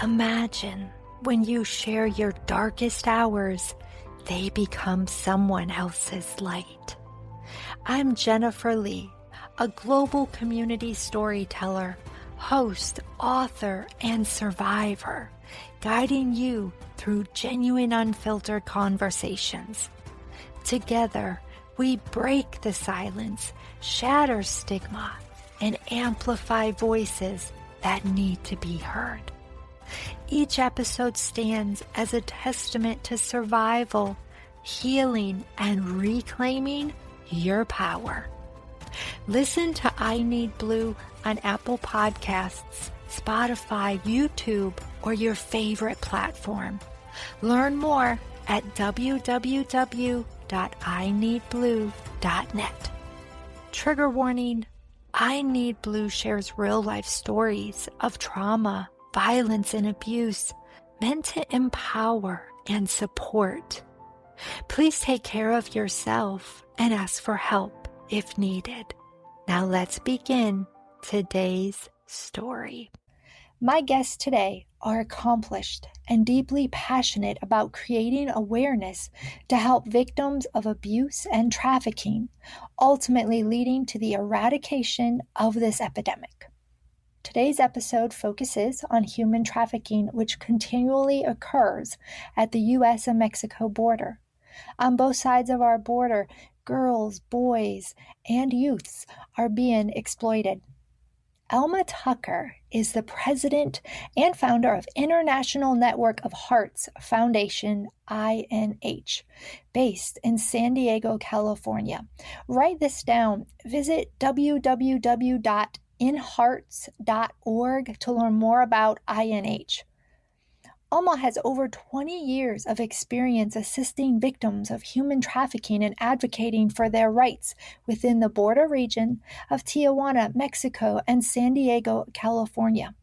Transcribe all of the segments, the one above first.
Imagine when you share your darkest hours, they become someone else's light. I'm Jennifer Lee, a global community storyteller, host, author, and survivor, guiding you through genuine, unfiltered conversations. Together, we break the silence, shatter stigma, and amplify voices that need to be heard. Each episode stands as a testament to survival, healing, and reclaiming your power. Listen to I Need Blue on Apple Podcasts, Spotify, YouTube, or your favorite platform. Learn more at www.ineedblue.net. Trigger warning: I Need Blue shares real-life stories of trauma, violence, and abuse meant to empower and support. Please take care of yourself and ask for help if needed. Now let's begin today's story. My guests today are accomplished and deeply passionate about creating awareness to help victims of abuse and trafficking, ultimately leading to the eradication of this epidemic. Today's episode focuses on human trafficking, which continually occurs at the U.S. and Mexico border. On both sides of our border, girls, boys, and youths are being exploited. Alma Tucker is the president and founder of International Network of Hearts Foundation, INH, based in San Diego, California. Write this down. Visit www.inhearts.org to learn more about INH. Alma has over 20 years of experience assisting victims of human trafficking and advocating for their rights within the border region of Tijuana, Mexico, and San Diego, California.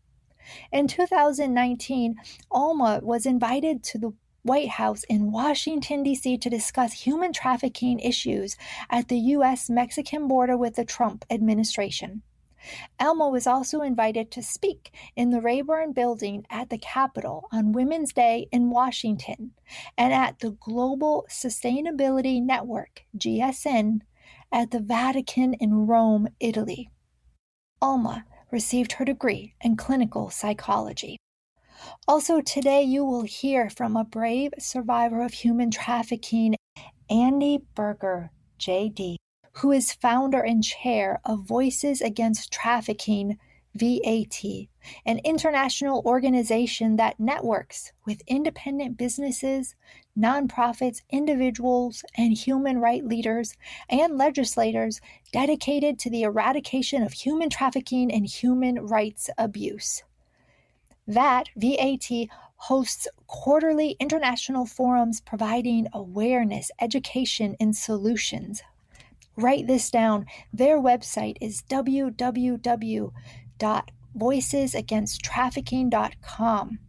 In 2019, Alma was invited to the White House in Washington, D.C. to discuss human trafficking issues at the U.S.-Mexican border with the Trump administration. Alma was also invited to speak in the Rayburn Building at the Capitol on Women's Day in Washington and at the Global Sustainability Network, GSN, at the Vatican in Rome, Italy. Alma received her degree in clinical psychology. Also today you will hear from a brave survivor of human trafficking, Andi Buerger, JD, who is founder and chair of Voices Against Trafficking, VAT, an international organization that networks with independent businesses, nonprofits, individuals, and human rights leaders and legislators dedicated to the eradication of human trafficking and human rights abuse. VAT hosts quarterly international forums providing awareness, education, and solutions. Write this down. Their website is www.voicesagainsttrafficking.com.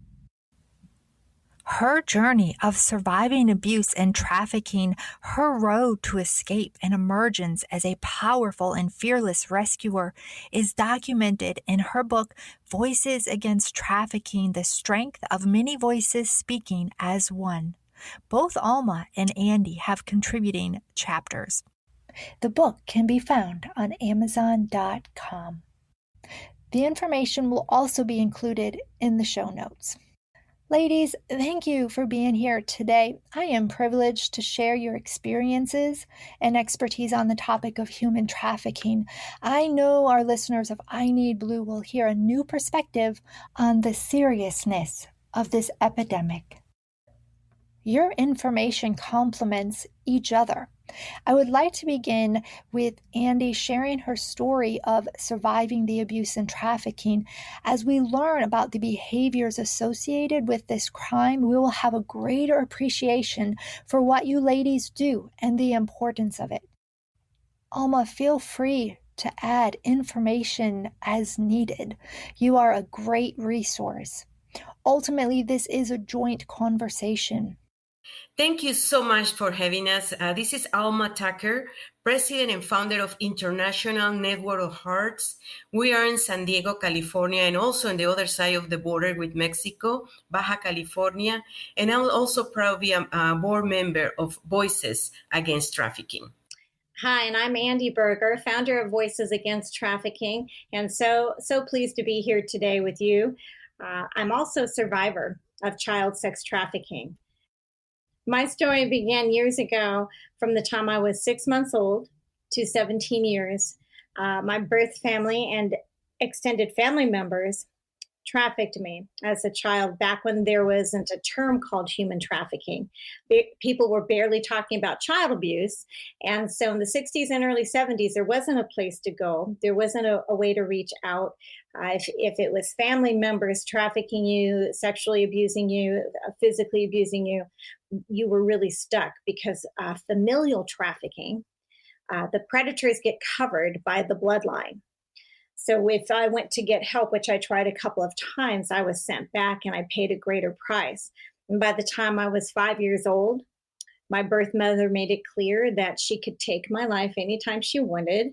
Her journey of surviving abuse and trafficking, her road to escape and emergence as a powerful and fearless rescuer, is documented in her book, Voices Against Trafficking, The Strength of Many Voices Speaking as One. Both Alma and Andi have contributing chapters. The book can be found on Amazon.com. The information will also be included in the show notes. Ladies, thank you for being here today. I am privileged to share your experiences and expertise on the topic of human trafficking. I know our listeners of I Need Blue will hear a new perspective on the seriousness of this epidemic. Your information complements each other. I would like to begin with Andi sharing her story of surviving the abuse and trafficking. As we learn about the behaviors associated with this crime, we will have a greater appreciation for what you ladies do and the importance of it. Alma, feel free to add information as needed. You are a great resource. Ultimately, this is a joint conversation. Thank you so much for having us. This is Alma Tucker, President and founder of International Network of Hearts. We are in San Diego, California, and also on the other side of the border with Mexico, Baja California. And I'm also proud to be a board member of Voices Against Trafficking. Hi, and I'm Andi Buerger, founder of Voices Against Trafficking, and so pleased to be here today with you. I'm also a survivor of child sex trafficking. My story began years ago from the time I was 6 months old to 17 years. My birth family and extended family members trafficked me as a child back when there wasn't a term called human trafficking. People were barely talking about child abuse. And so in the 60s and early 70s, there wasn't a place to go. There wasn't a way to reach out. If it was family members trafficking you, sexually abusing you, physically abusing you, you were really stuck because familial trafficking, the predators get covered by the bloodline. So if I went to get help, which I tried a couple of times, I was sent back and I paid a greater price. And by the time I was 5 years old, my birth mother made it clear that she could take my life anytime she wanted.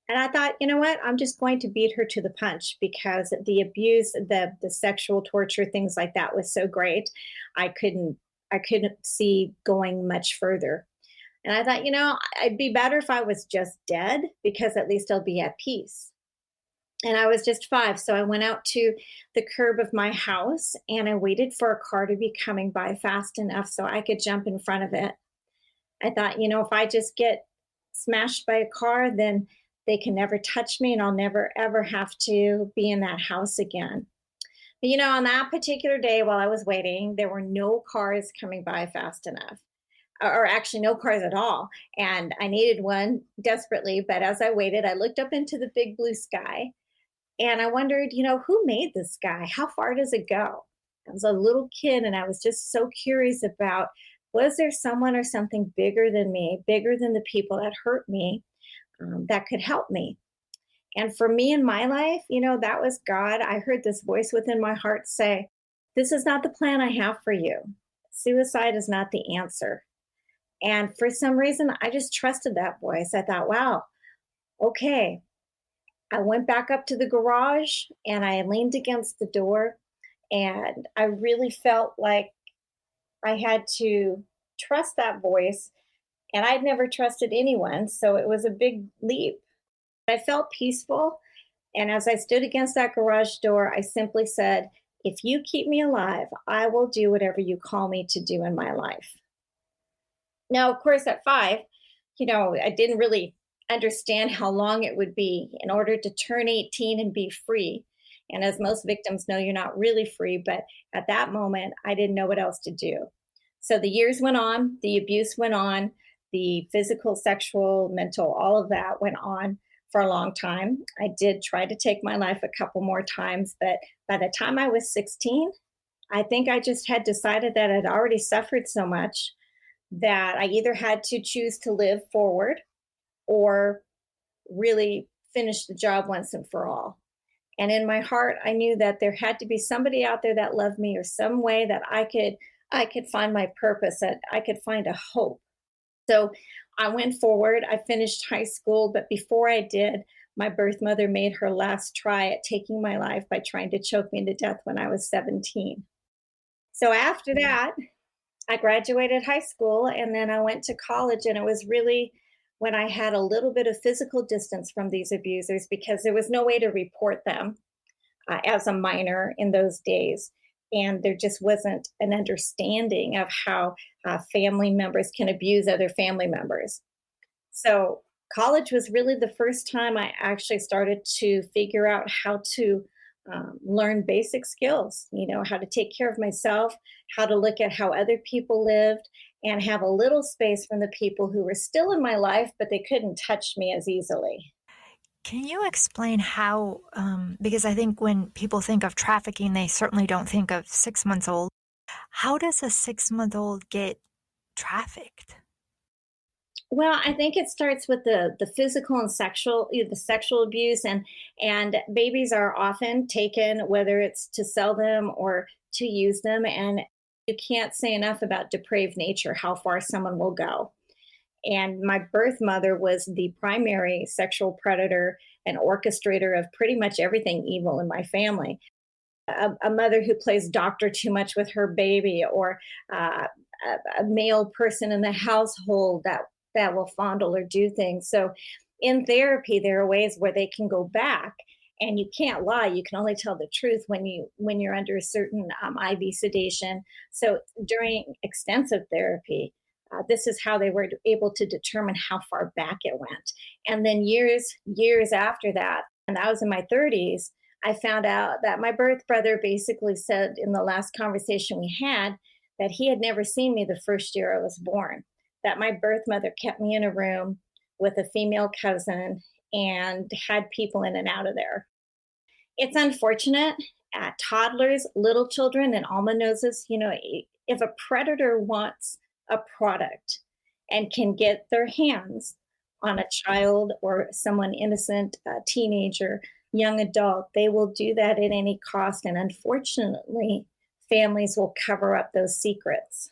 And I thought, you know what? I'm just going to beat her to the punch because the abuse, the sexual torture, things like that was so great. I couldn't see going much further. And I thought, it'd be better if I was just dead because at least I'll be at peace. And I was just 5. So I went out to the curb of my house and I waited for a car to be coming by fast enough so I could jump in front of it. I thought, if I just get smashed by a car, then they can never touch me and I'll never, ever have to be in that house again. But, on that particular day while I was waiting, there were no cars coming by fast enough. Or actually no cars at all. And I needed one desperately. But as I waited, I looked up into the big blue sky and I wondered, who made this sky? How far does it go? I was a little kid and I was just so curious about, was there someone or something bigger than me, bigger than the people that hurt me, that could help me? And for me in my life, that was God. I heard this voice within my heart say, this is not the plan I have for you. Suicide is not the answer. And for some reason, I just trusted that voice. I thought, wow, okay. I went back up to the garage and I leaned against the door and I really felt like I had to trust that voice. And I'd never trusted anyone. So it was a big leap. I felt peaceful. And as I stood against that garage door, I simply said, if you keep me alive, I will do whatever you call me to do in my life. Now, of course, at 5, I didn't really understand how long it would be in order to turn 18 and be free. And as most victims know, you're not really free. But at that moment, I didn't know what else to do. So the years went on, the abuse went on, the physical, sexual, mental, all of that went on for a long time. I did try to take my life a couple more times. But by the time I was 16, I think I just had decided that I'd already suffered so much that I either had to choose to live forward or really finish the job once and for all. And in my heart, I knew that there had to be somebody out there that loved me or some way that I could find my purpose, that I could find a hope. So I went forward. I finished high school, but before I did, my birth mother made her last try at taking my life by trying to choke me to death when I was 17. So after that, I graduated high school and then I went to college, and it was really when I had a little bit of physical distance from these abusers because there was no way to report them as a minor in those days. And there just wasn't an understanding of how family members can abuse other family members. So college was really the first time I actually started to figure out how to learn basic skills, how to take care of myself, how to look at how other people lived, and have a little space from the people who were still in my life, but they couldn't touch me as easily. Can you explain how, because I think when people think of trafficking, they certainly don't think of 6 months old. How does a 6-month-old get trafficked? Well, I think it starts with the physical and the sexual abuse, and babies are often taken, whether it's to sell them or to use them, and You can't say enough about depraved nature, how far someone will go. And my birth mother was the primary sexual predator and orchestrator of pretty much everything evil in my family. A mother who plays doctor too much with her baby, or a male person in the household that will fondle or do things. So in therapy, there are ways where they can go back, and you can't lie. You can only tell the truth when you're under a certain IV sedation. So during extensive therapy, this is how they were able to determine how far back it went. And then years after that, and I was in my 30s, I found out that my birth brother basically said in the last conversation we had that he had never seen me the first year I was born, that my birth mother kept me in a room with a female cousin and had people in and out of there. It's unfortunate. Toddlers, little children, and Alma knows this, if a predator wants a product and can get their hands on a child or someone innocent, a teenager, young adult, they will do that at any cost. And unfortunately, families will cover up those secrets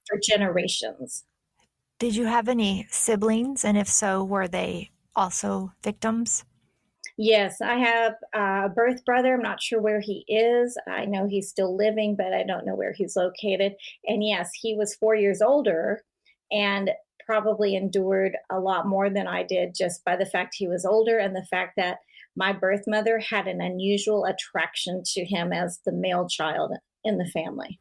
for generations. Did you have any siblings? And if so, were they also victims? Yes, I have a birth brother. I'm not sure where he is. I know he's still living, but I don't know where he's located. And yes, he was 4 years older and probably endured a lot more than I did, just by the fact he was older and the fact that my birth mother had an unusual attraction to him as the male child in the family.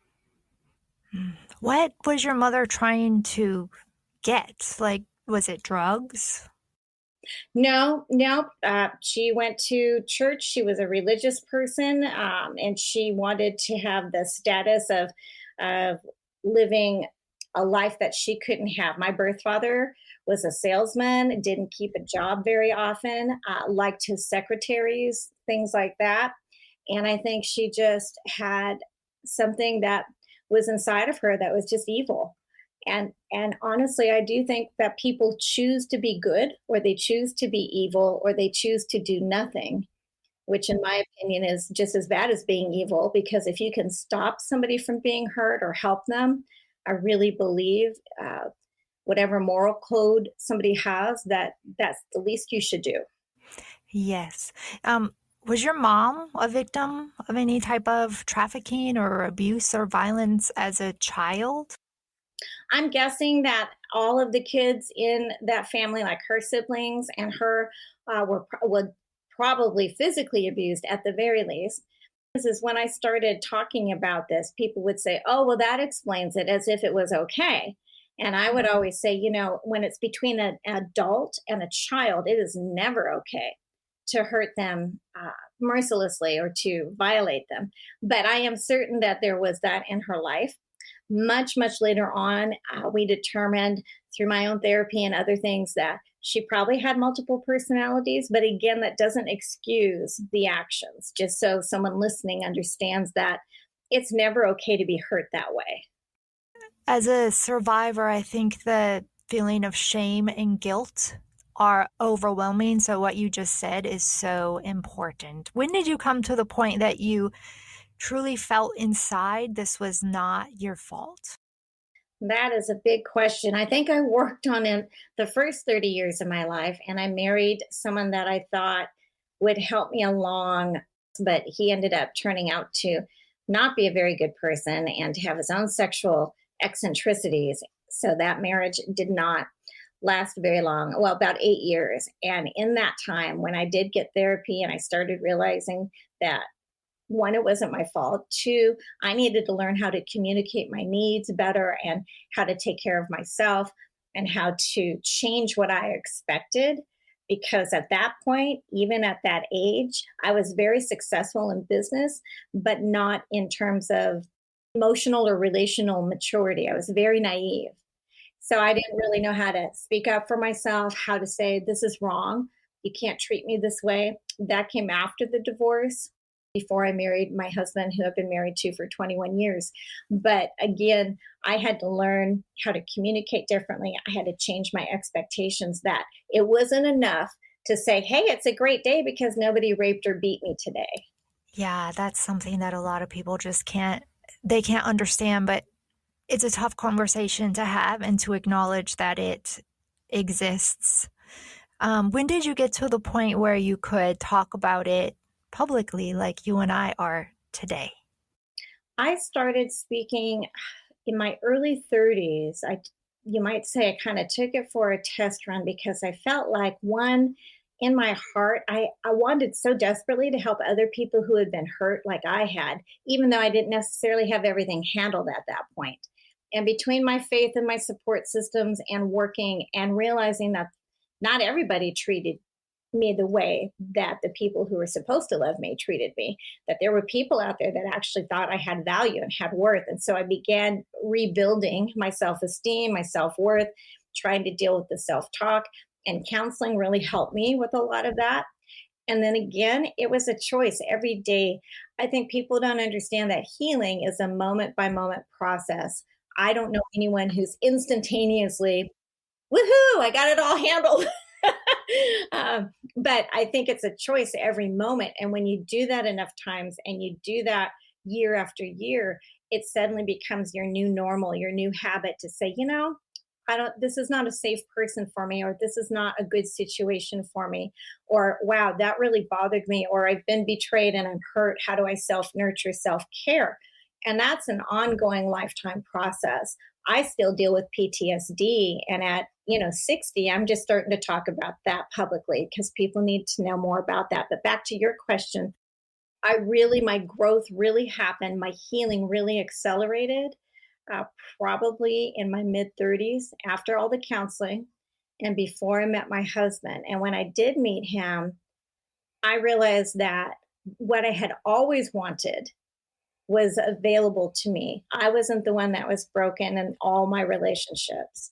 What was your mother trying to get? Like, was it drugs? No. She went to church. She was a religious person, and she wanted to have the status of living a life that she couldn't have. My birth father was a salesman, didn't keep a job very often, liked his secretaries, things like that. And I think she just had something that was inside of her that was just evil. And honestly, I do think that people choose to be good, or they choose to be evil, or they choose to do nothing, which in my opinion is just as bad as being evil, because if you can stop somebody from being hurt or help them, I really believe whatever moral code somebody has, that's the least you should do. Yes. Was your mom a victim of any type of trafficking or abuse or violence as a child? I'm guessing that all of the kids in that family, like her siblings and her, were probably physically abused at the very least. This is when I started talking about this, people would say, oh, well, that explains it, as if it was okay. And I would always say, when it's between an adult and a child, it is never okay to hurt them mercilessly or to violate them. But I am certain that there was that in her life. Much later on, we determined through my own therapy and other things that she probably had multiple personalities. But again, that doesn't excuse the actions, just so someone listening understands that it's never okay to be hurt that way. As a survivor, I think the feeling of shame and guilt are overwhelming. So what you just said is so important. When did you come to the point that you truly felt inside this was not your fault? That is a big question. I think I worked on it the first 30 years of my life, and I married someone that I thought would help me along, but he ended up turning out to not be a very good person and to have his own sexual eccentricities. So that marriage did not last very long, well, about 8 years. And in that time, when I did get therapy and I started realizing that, one, it wasn't my fault. Two, I needed to learn how to communicate my needs better and how to take care of myself and how to change what I expected. Because at that point, even at that age, I was very successful in business, but not in terms of emotional or relational maturity. I was very naive. So I didn't really know how to speak up for myself, how to say, this is wrong. You can't treat me this way. That came after the divorce, before I married my husband, who I've been married to for 21 years. But again, I had to learn how to communicate differently. I had to change my expectations, that it wasn't enough to say, hey, it's a great day because nobody raped or beat me today. Yeah, that's something that a lot of people just can't understand. But it's a tough conversation to have and to acknowledge that it exists. When did you get to the point where you could talk about it publicly like you and I are today? I started speaking in my early 30s. You might say I kind of took it for a test run because I felt like, one, in my heart, I wanted so desperately to help other people who had been hurt like I had, even though I didn't necessarily have everything handled at that point. And between my faith and my support systems and working and realizing that not everybody treated me the way that the people who were supposed to love me treated me, that there were people out there that actually thought I had value and had worth. And so I began rebuilding my self-esteem, my self-worth, trying to deal with the self-talk, and counseling really helped me with a lot of that. And then again, it was a choice every day. I think people don't understand that healing is a moment by moment process. I don't know anyone who's instantaneously, woohoo, I got it all handled. But I think it's a choice every moment. And when you do that enough times and you do that year after year, it suddenly becomes your new normal, your new habit to say, this is not a safe person for me, or this is not a good situation for me, or wow, that really bothered me, or I've been betrayed and I'm hurt. How do I self-nurture, self-care? And that's an ongoing lifetime process. I still deal with PTSD, and at 60, I'm just starting to talk about that publicly because people need to know more about that. But back to your question, my growth really happened. My healing really accelerated probably in my mid 30s after all the counseling and before I met my husband. And when I did meet him, I realized that what I had always wanted was available to me. I wasn't the one that was broken in all my relationships.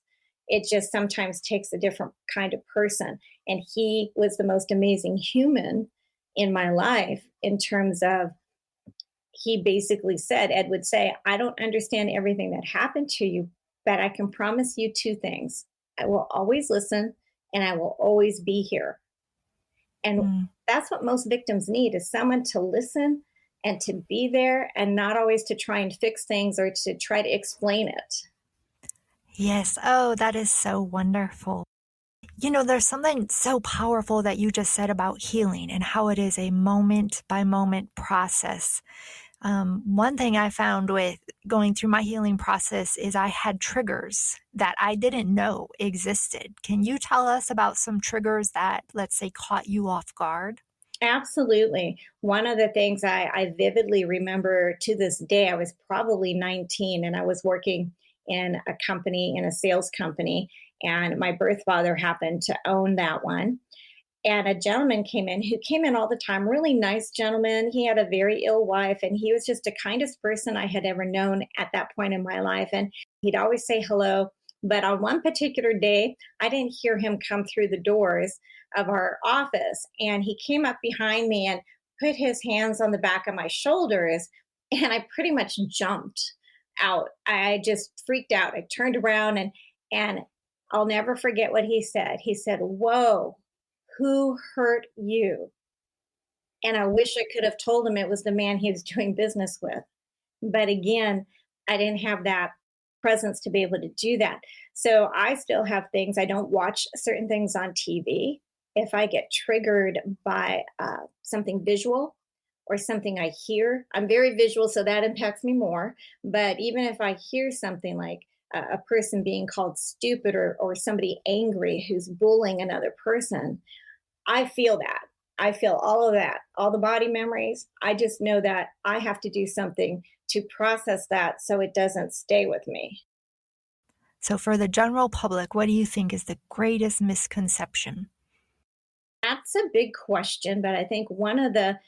It just sometimes takes a different kind of person. And he was the most amazing human in my life in terms of, he basically said, Ed would say, I don't understand everything that happened to you, but I can promise you two things. I will always listen and I will always be here. And that's what most victims need, is someone to listen and to be there, and not always to try and fix things or to try to explain it. Yes. Oh, that is so wonderful. There's something so powerful that you just said about healing and how it is a moment by moment process. One thing I found with going through my healing process is I had triggers that I didn't know existed. Can you tell us about some triggers that, let's say, caught you off guard? Absolutely. One of the things I vividly remember to this day, I was probably 19 and I was working in a company, in a sales company, and my birth father happened to own that one. And a gentleman came in who came in all the time, really nice gentleman. He had a very ill wife, and he was just the kindest person I had ever known at that point in my life. And he'd always say hello. But on one particular day, I didn't hear him come through the doors of our office. And he came up behind me and put his hands on the back of my shoulders. And I pretty much jumped out. I just freaked out. I turned around and I'll never forget what he said. He said, "Whoa, who hurt you?" And I wish I could have told him it was the man he was doing business with. But again, I didn't have that presence to be able to do that. So I still have things. I don't watch certain things on TV. If I get triggered by something visual or something I hear, I'm very visual, so that impacts me more. But even if I hear something like a person being called stupid, or somebody angry who's bullying another person, I feel that. I feel all of that, all the body memories. I just know that I have to do something to process that so it doesn't stay with me. So for the general public, what do you think is the greatest misconception? That's a big question, but I think one of the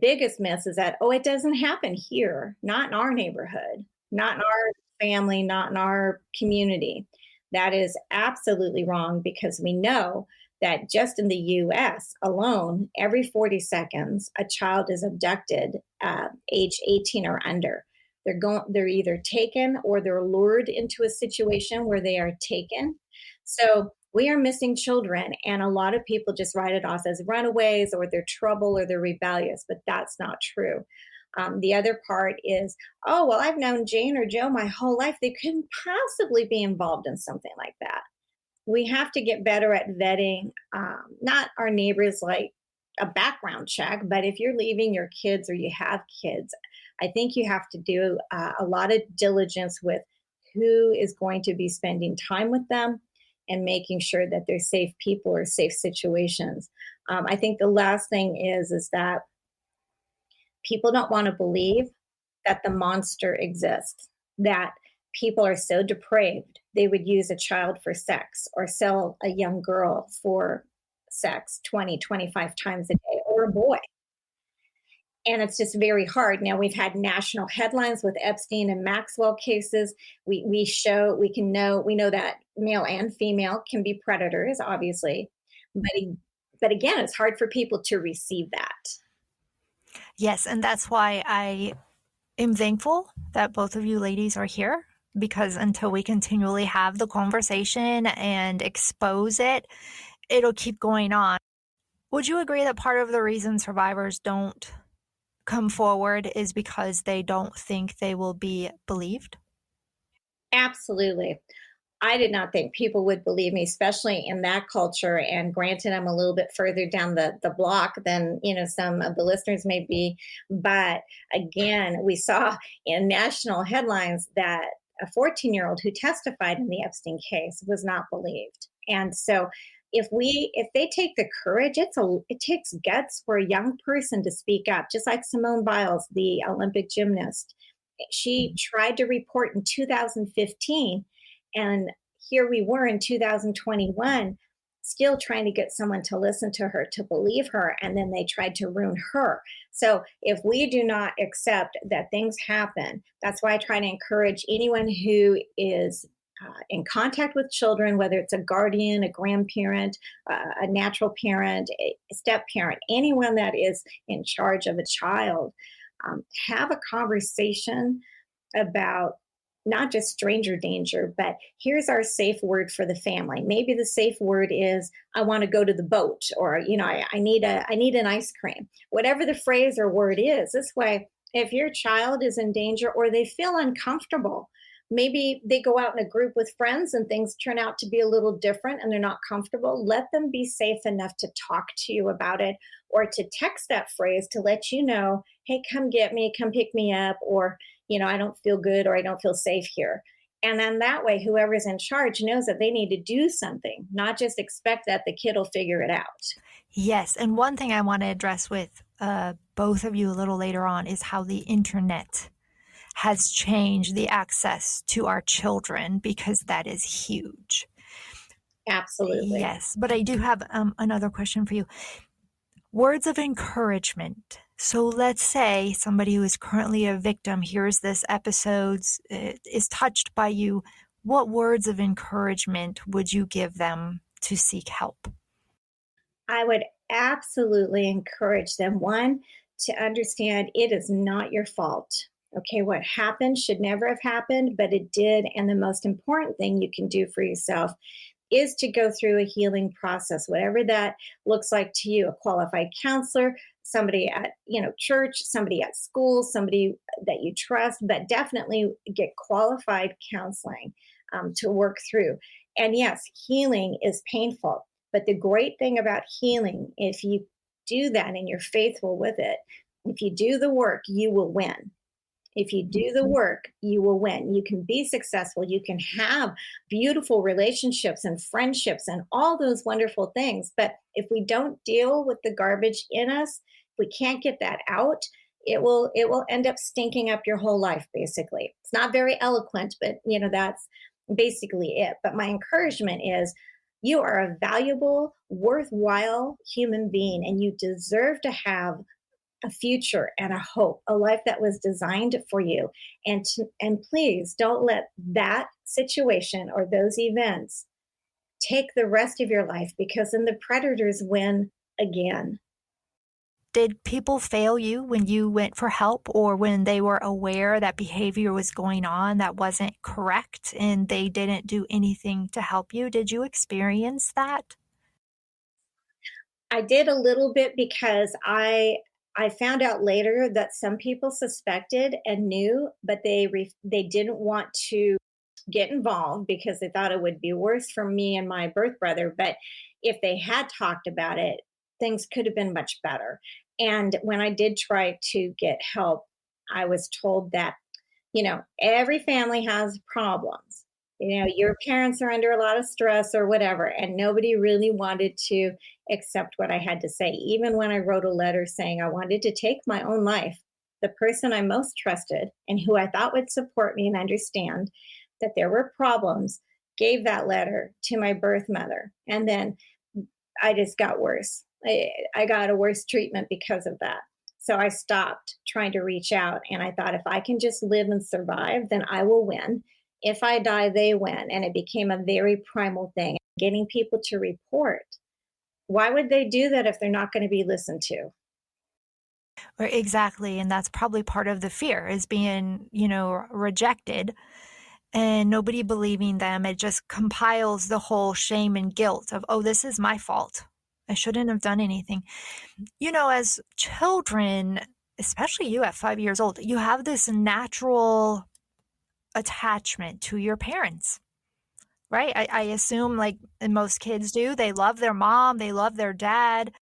biggest myths is that, it doesn't happen here, not in our neighborhood, not in our family, not in our community. That is absolutely wrong, because we know that just in the US alone, every 40 seconds, a child is abducted age 18 or under. They're either taken or they're lured into a situation where they are taken. So we are missing children, and a lot of people just write it off as runaways, or they're trouble, or they're rebellious, but that's not true. The other part is, oh, well, I've known Jane or Joe my whole life. They couldn't possibly be involved in something like that. We have to get better at vetting, not our neighbors like a background check, but if you're leaving your kids or you have kids, I think you have to do a lot of diligence with who is going to be spending time with them and making sure that they're safe people or safe situations. I think the last thing is that people don't want to believe that the monster exists, that people are so depraved they would use a child for sex or sell a young girl for sex 20, 25 times a day, or a boy. And it's just very hard. Now, we've had national headlines with Epstein and Maxwell cases. We know that male and female can be predators, obviously, but again, it's hard for people to receive that. Yes, and that's why I am thankful that both of you ladies are here, because until we continually have the conversation and expose it, it'll keep going on. Would you agree that part of the reason survivors don't come forward is because they don't think they will be believed? Absolutely. I did not think people would believe me, especially in that culture. And granted, I'm a little bit further down the block than some of the listeners may be. But again, we saw in national headlines that a 14-year-old who testified in the Epstein case was not believed. And so if they take the courage, it takes guts for a young person to speak up, just like Simone Biles, the Olympic gymnast. She tried to report in 2015, and here we were in 2021, still trying to get someone to listen to her, to believe her, and then they tried to ruin her. So if we do not accept that things happen, that's why I try to encourage anyone who is in contact with children, whether it's a guardian, a grandparent, a natural parent, a step parent, anyone that is in charge of a child, have a conversation about not just stranger danger, but here's our safe word for the family. Maybe the safe word is, I want to go to the boat, or, I need an ice cream. Whatever the phrase or word is, this way, if your child is in danger or they feel uncomfortable, maybe they go out in a group with friends and things turn out to be a little different and they're not comfortable, let them be safe enough to talk to you about it, or to text that phrase to let you know, hey, come get me, come pick me up, or, I don't feel good, or I don't feel safe here. And then that way, whoever's in charge knows that they need to do something, not just expect that the kid will figure it out. Yes. And one thing I want to address with both of you a little later on is how the internet has changed the access to our children, because that is huge. Absolutely. Yes. But I do have another question for you. Words of encouragement. So let's say somebody who is currently a victim hears this episode, is touched by you. What words of encouragement would you give them to seek help? I would absolutely encourage them, one, to understand it is not your fault. Okay, what happened should never have happened, but it did. And the most important thing you can do for yourself is to go through a healing process, whatever that looks like to you, a qualified counselor, somebody at church, somebody at school, somebody that you trust, but definitely get qualified counseling to work through. And yes, healing is painful, but the great thing about healing, if you do that and you're faithful with it, if you do the work, you will win. If you do the work, you will win. You can be successful. You can have beautiful relationships and friendships and all those wonderful things. But if we don't deal with the garbage in us, if we can't get that out, it will end up stinking up your whole life, basically. It's not very eloquent, but that's basically it. But my encouragement is, you are a valuable, worthwhile human being, and you deserve to have a future and a hope, a life that was designed for you. And please don't let that situation or those events take the rest of your life, because then the predators win again. Did people fail you when you went for help, or when they were aware that behavior was going on that wasn't correct and they didn't do anything to help you? Did you experience that? I did a little bit, because I I found out later that some people suspected and knew, but they didn't want to get involved because they thought it would be worse for me and my birth brother. But if they had talked about it, things could have been much better. And when I did try to get help, I was told that, every family has problems. Your parents are under a lot of stress or whatever, and nobody really wanted to accept what I had to say. Even when I wrote a letter saying I wanted to take my own life, the person I most trusted and who I thought would support me and understand that there were problems gave that letter to my birth mother. And then I just got worse. I got a worse treatment because of that. So I stopped trying to reach out. And I thought, if I can just live and survive, then I will win. If I die, they win. And it became a very primal thing, getting people to report. Why would they do that if they're not going to be listened to? Or exactly. And that's probably part of the fear, is being, rejected and nobody believing them. It just compiles the whole shame and guilt of, oh, this is my fault. I shouldn't have done anything. As children, especially you at 5 years old, you have this natural attachment to your parents, right? I assume, like most kids do, they love their mom, they love their dad.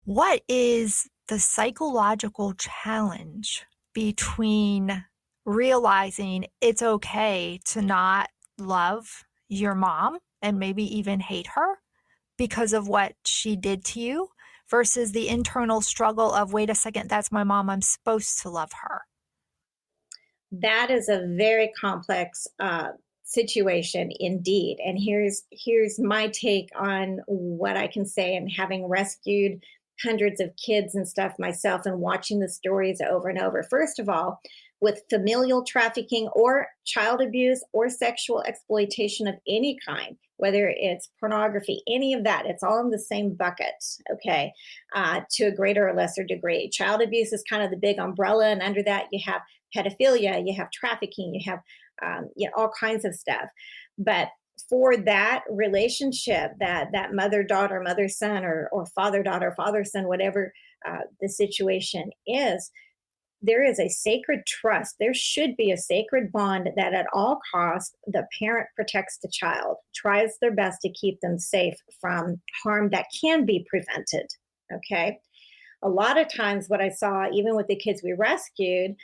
What is the psychological challenge between realizing it's okay to not love your mom and maybe even hate her because of what she did to you, versus the internal struggle of, wait a second, that's my mom, I'm supposed to love her? That is a very complex situation indeed. And here's my take on what I can say, and having rescued hundreds of kids and stuff myself and watching the stories over and over. First of all, with familial trafficking or child abuse or sexual exploitation of any kind, whether it's pornography, any of that, it's all in the same bucket, okay, to a greater or lesser degree. Child abuse is kind of the big umbrella, and under that you have pedophilia, you have trafficking, you have all kinds of stuff. But for that relationship, that mother-daughter, mother-son, or father-daughter, father-son, whatever the situation is, there is a sacred trust. There should be a sacred bond that at all costs, the parent protects the child, tries their best to keep them safe from harm that can be prevented, okay? A lot of times what I saw, even with the kids we rescued,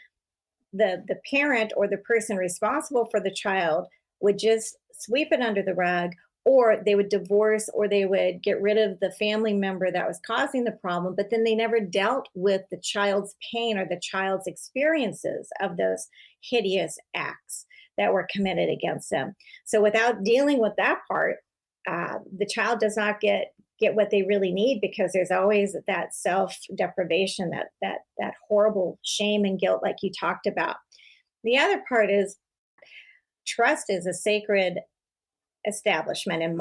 the parent or the person responsible for the child would just sweep it under the rug, or they would divorce, or they would get rid of the family member that was causing the problem, but then they never dealt with the child's pain or the child's experiences of those hideous acts that were committed against them. So without dealing with that part, the child does not get what they really need, because there's always that self-deprivation, that horrible shame and guilt like you talked about. The other part is, trust is a sacred establishment in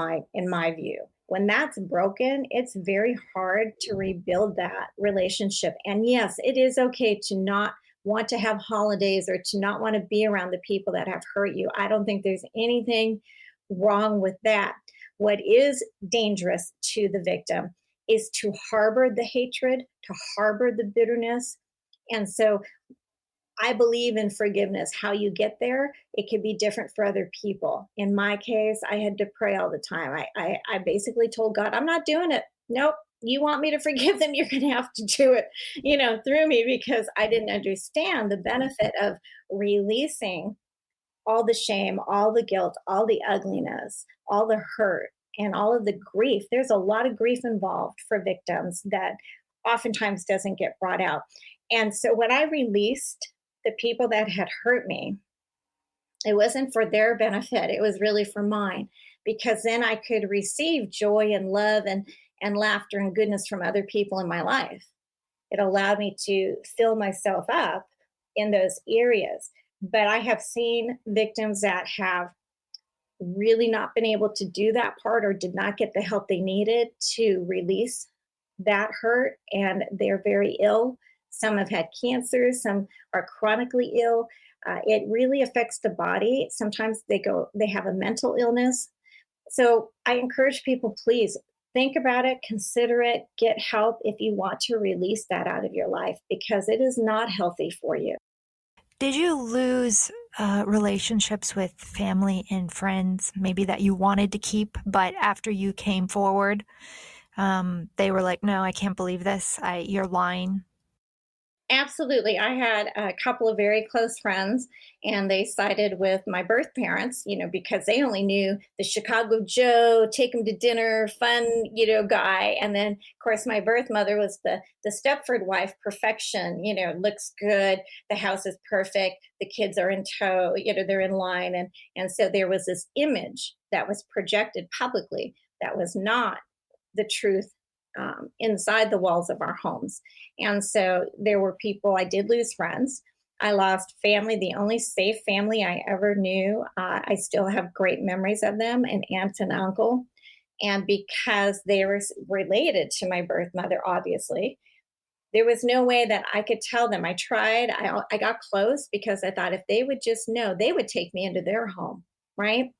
my view. When that's broken, it's very hard to rebuild that relationship. And yes, it is okay to not want to have holidays or to not want to be around the people that have hurt you. I don't think there's anything wrong with that. What is dangerous to the victim is to harbor the hatred, to harbor the bitterness. And so I believe in forgiveness. How you get there, it can be different for other people. In my case, I had to pray all the time. I basically told God, I'm not doing it. Nope. You want me to forgive them, you're going to have to do it, through me, because I didn't understand the benefit of releasing all the shame, all the guilt, all the ugliness, all the hurt, and all of the grief. There's a lot of grief involved for victims that oftentimes doesn't get brought out. And so when I released the people that had hurt me, it wasn't for their benefit. It was really for mine, because then I could receive joy and love and laughter and goodness from other people in my life. It allowed me to fill myself up in those areas. But I have seen victims that have really not been able to do that part, or did not get the help they needed to release that hurt, and they're very ill. Some have had cancer, some are chronically ill. It really affects the body. Sometimes they have a mental illness. So I encourage people, please think about it, consider it, get help if you want to release that out of your life, because it is not healthy for you. Did you lose relationships with family and friends, maybe that you wanted to keep, but after you came forward, they were like, no, I can't believe this. You're lying. Absolutely. I had a couple of very close friends, and they sided with my birth parents, because they only knew the Chicago Joe, take him to dinner, fun, guy. And then, of course, my birth mother was the Stepford wife, perfection, looks good. The house is perfect. The kids are in tow, they're in line. And so there was this image that was projected publicly that was not the truth inside the walls of our homes. And so there were people, I did lose friends. I lost family, the only safe family I ever knew. I still have great memories of them, an aunt and uncle. And because they were related to my birth mother, obviously, there was no way that I could tell them. I tried, I got close because I thought if they would just know, they would take me into their home, right?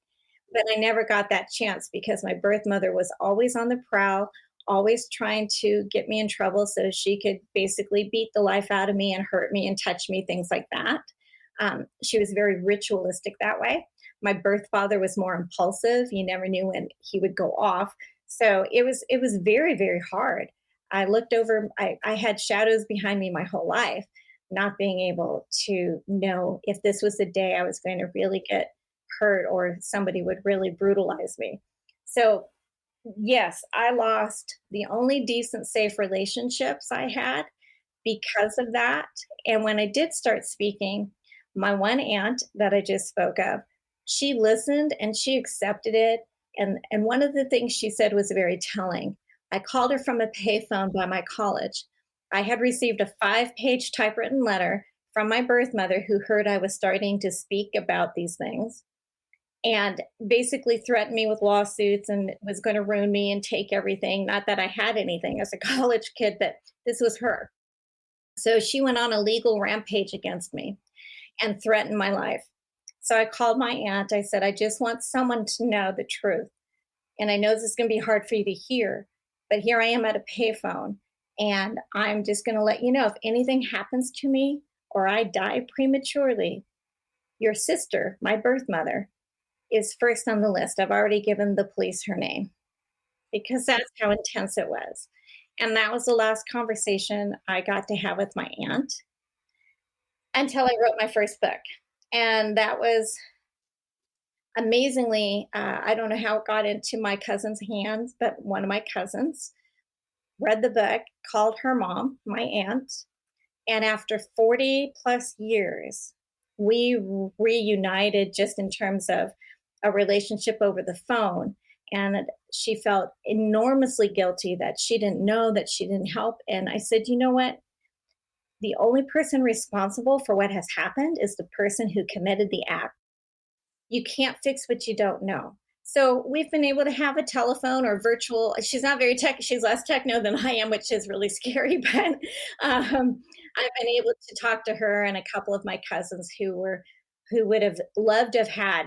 But I never got that chance because my birth mother was always on the prowl, always trying to get me in trouble so she could basically beat the life out of me and hurt me and touch me, things like that. She was very ritualistic that way. My birth father was more impulsive. You never knew when he would go off. So it was very, very hard. I looked over, I had shadows behind me my whole life, not being able to know if this was the day I was going to really get hurt or somebody would really brutalize me. So yes, I lost the only decent, safe relationships I had because of that. And when I did start speaking, my one aunt that I just spoke of, she listened and she accepted it. And one of the things she said was very telling. I called her from a payphone by my college. I had received a 5-page typewritten letter from my birth mother who heard I was starting to speak about these things, and basically threatened me with lawsuits and was going to ruin me and take everything. Not that I had anything as a college kid, but this was her. So she went on a legal rampage against me and threatened my life. So I called my aunt. I said, I just want someone to know the truth. And I know this is going to be hard for you to hear, but here I am at a payphone. And I'm just going to let you know if anything happens to me or I die prematurely, your sister, my birth mother, is first on the list. I've already given the police her name because that's how intense it was. And that was the last conversation I got to have with my aunt until I wrote my first book. And that was amazingly, I don't know how it got into my cousin's hands, but one of my cousins read the book, called her mom, my aunt. And after 40 plus years, we reunited just in terms of a relationship over the phone. And she felt enormously guilty that she didn't know, that she didn't help. And I said, you know what? The only person responsible for what has happened is the person who committed the act. You can't fix what you don't know. So we've been able to have a telephone or virtual. She's not very tech. She's less techno than I am, which is really scary. But I've been able to talk to her and a couple of my cousins who would have loved to have had,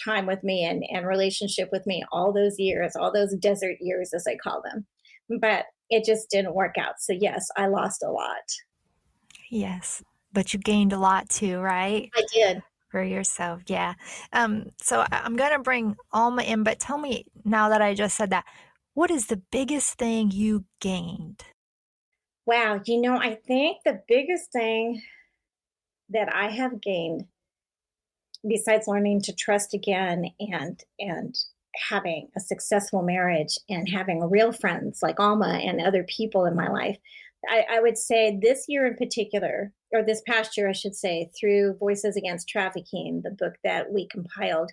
time with me and relationship with me all those years, all those desert years, as I call them. But it just didn't work out. So yes, I lost a lot. Yes, but you gained a lot too, right? I did. For yourself, yeah. So I'm going to bring Alma in, but tell me now that I just said that, what is the biggest thing you gained? Wow, I think the biggest thing that I have gained, besides learning to trust again and having a successful marriage and having real friends like Alma and other people in my life, I would say this year in particular, or this past year, I should say, through Voices Against Trafficking, the book that we compiled,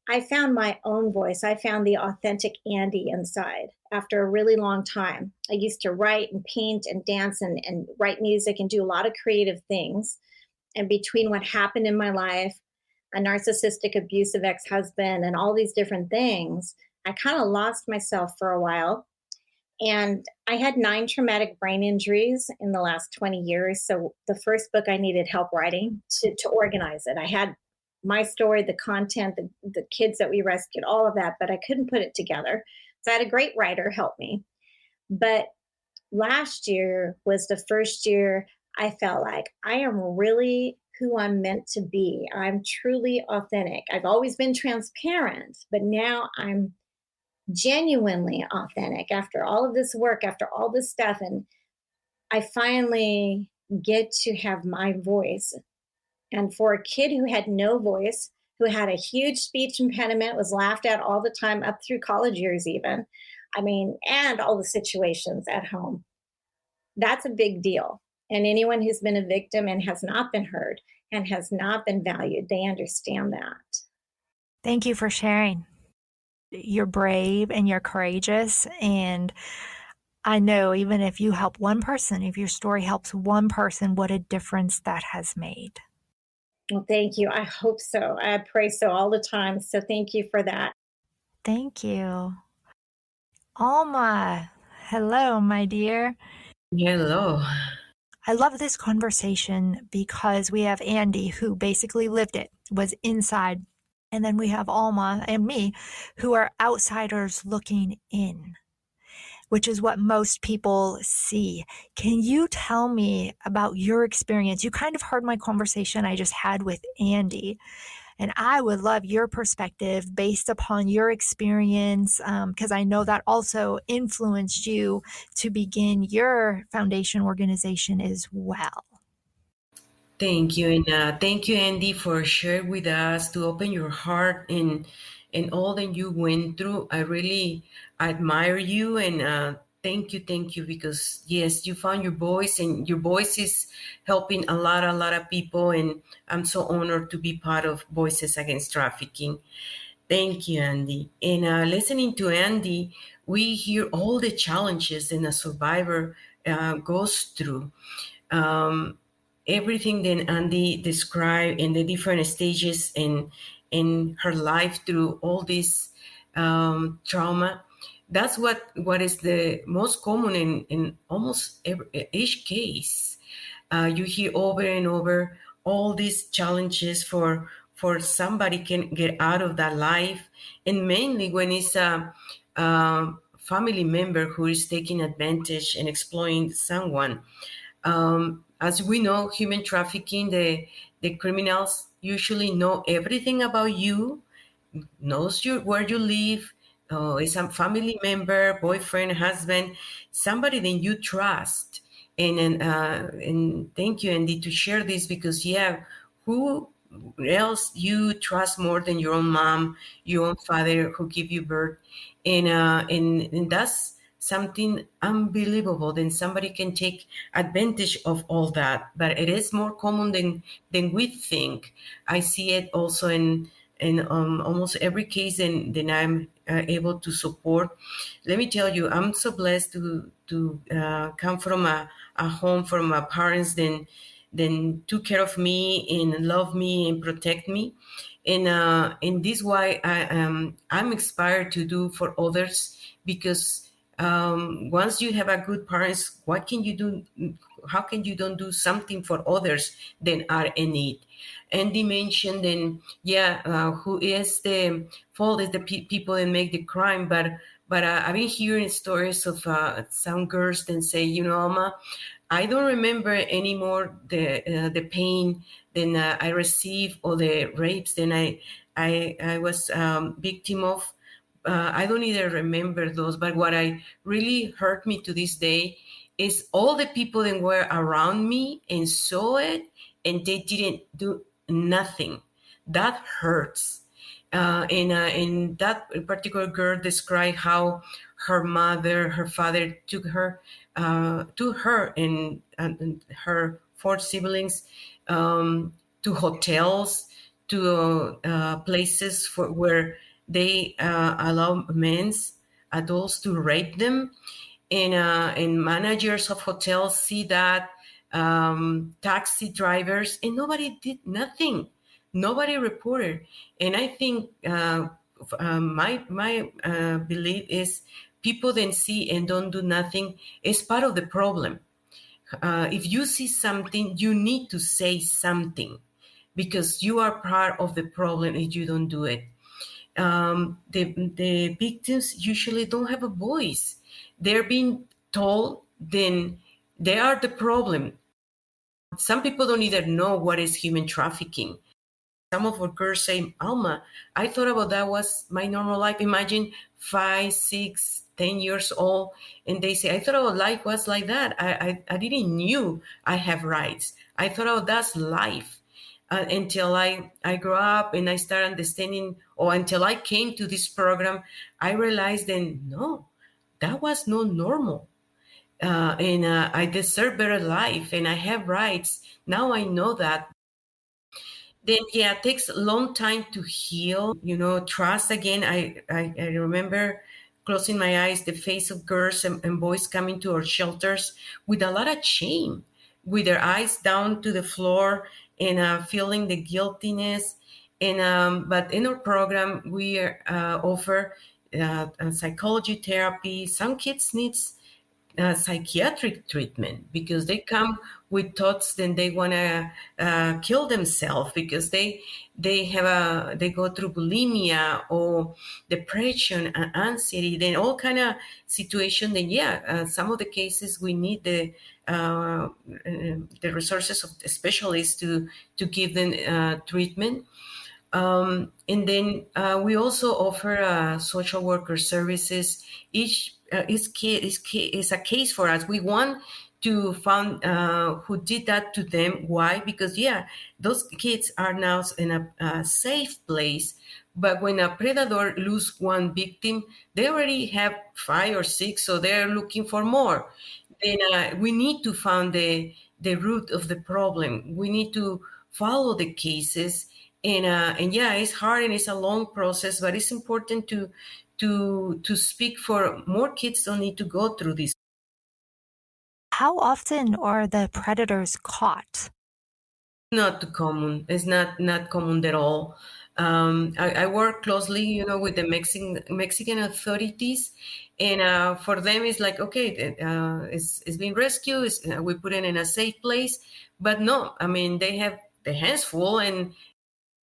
I found my own voice. I found the authentic Andi inside after a really long time. I used to write and paint and dance and write music and do a lot of creative things. And between what happened in my life, a narcissistic, abusive ex-husband, and all these different things, I kind of lost myself for a while. And I had 9 traumatic brain injuries in the last 20 years. So the first book I needed help writing to organize it. I had my story, the content, the kids that we rescued, all of that, but I couldn't put it together. So I had a great writer help me. But last year was the first year I felt like I am really who I'm meant to be. I'm truly authentic. I've always been transparent, but now I'm genuinely authentic after all of this work, after all this stuff. And I finally get to have my voice. And for a kid who had no voice, who had a huge speech impediment, was laughed at all the time, up through college years, even. I mean, and all the situations at home. That's a big deal. And anyone who's been a victim and has not been heard and has not been valued, they understand that. Thank you for sharing. You're brave and you're courageous. And I know even if you help one person, if your story helps one person, what a difference that has made. Well, thank you. I hope so. I pray so all the time. So thank you for that. Thank you. Alma, hello, my dear. Hello. I love this conversation because we have Andi, who basically lived it, was inside. And then we have Alma and me, who are outsiders looking in, which is what most people see. Can you tell me about your experience? You kind of heard my conversation I just had with Andi, and I would love your perspective based upon your experience, because I know that also influenced you to begin your foundation organization as well. Thank you. And thank you, Andi, for sharing with us, to open your heart and all that you went through. I really admire you, and thank you, because yes, you found your voice, and your voice is helping a lot of people. And I'm so honored to be part of Voices Against Trafficking. Thank you, Andi. And listening to Andi, we hear all the challenges that a survivor goes through. Everything that Andi described in the different stages in her life through all this trauma, that's what is the most common in almost each case. You hear over and over all these challenges for somebody can get out of that life, and mainly when it's a family member who is taking advantage and exploiting someone. As we know, human trafficking, the criminals usually know everything about you, knows where you live, is a family member, boyfriend, husband, somebody that you trust. And thank you, Andi, to share this, because who else you trust more than your own mom, your own father who give you birth, and that's something unbelievable. Then somebody can take advantage of all that, but it is more common than we think. I see it also in almost every case that I'm able to support. Let me tell you, I'm so blessed to come from a home, from my parents then took care of me and love me and protect me. And this is why I'm inspired to do for others, because once you have a good parents, what can you do? How can you don't do something for others that are in need? Andi mentioned, and who is the fault is the people that make the crime, but I've been hearing stories of some girls that say, Alma, I don't remember anymore the pain than I received, or the rapes than I was victim of. I don't even remember those, but what I really hurt me to this day is all the people that were around me and saw it, and they didn't do nothing. That hurts. And that particular girl described how her mother, her father took her and her 4 siblings to hotels, to places where they allow adults to rape them, and managers of hotels see that, taxi drivers, and nobody did nothing. Nobody reported. And I think my belief is people then see and don't do nothing is part of the problem. If you see something, you need to say something, because you are part of the problem if you don't do it. the victims usually don't have a voice. They're being told, then they are the problem. Some people don't even know what is human trafficking. Some of our girls say, Alma, I thought about that was my normal life. Imagine 5, 6, 10 years old, and they say, I thought our life was like that. I didn't knew I have rights. I thought, oh, that's life. Until I grew up and I started understanding, or until I came to this program, I realized then, no, that was not normal. And I deserve better life and I have rights. Now I know that. Then, yeah, it takes a long time to heal, trust again. I remember closing my eyes, the face of girls and boys coming to our shelters with a lot of shame, with their eyes down to the floor and feeling the guiltiness. And but in our program, we offer psychology therapy. Some kids needs psychiatric treatment because they come with thoughts, then they want to kill themselves because they go through bulimia or depression and anxiety, then all kind of situation. Then some of the cases we need the resources of the specialists to give them treatment. And then we also offer social worker services. Each is a case for us. We want to find who did that to them. Why? Because those kids are now in a safe place. But when a predator lose one victim, they already have 5 or 6, so they're looking for more. Then we need to find the root of the problem. We need to follow the cases. And it's hard and it's a long process, but it's important to speak for more kids don't need to go through this. How often are the predators caught? Not too common. It's not common at all. I work closely, with the Mexican authorities, and for them it's like, okay, it's been rescued. We put it in a safe place, but no, I mean they have their hands full and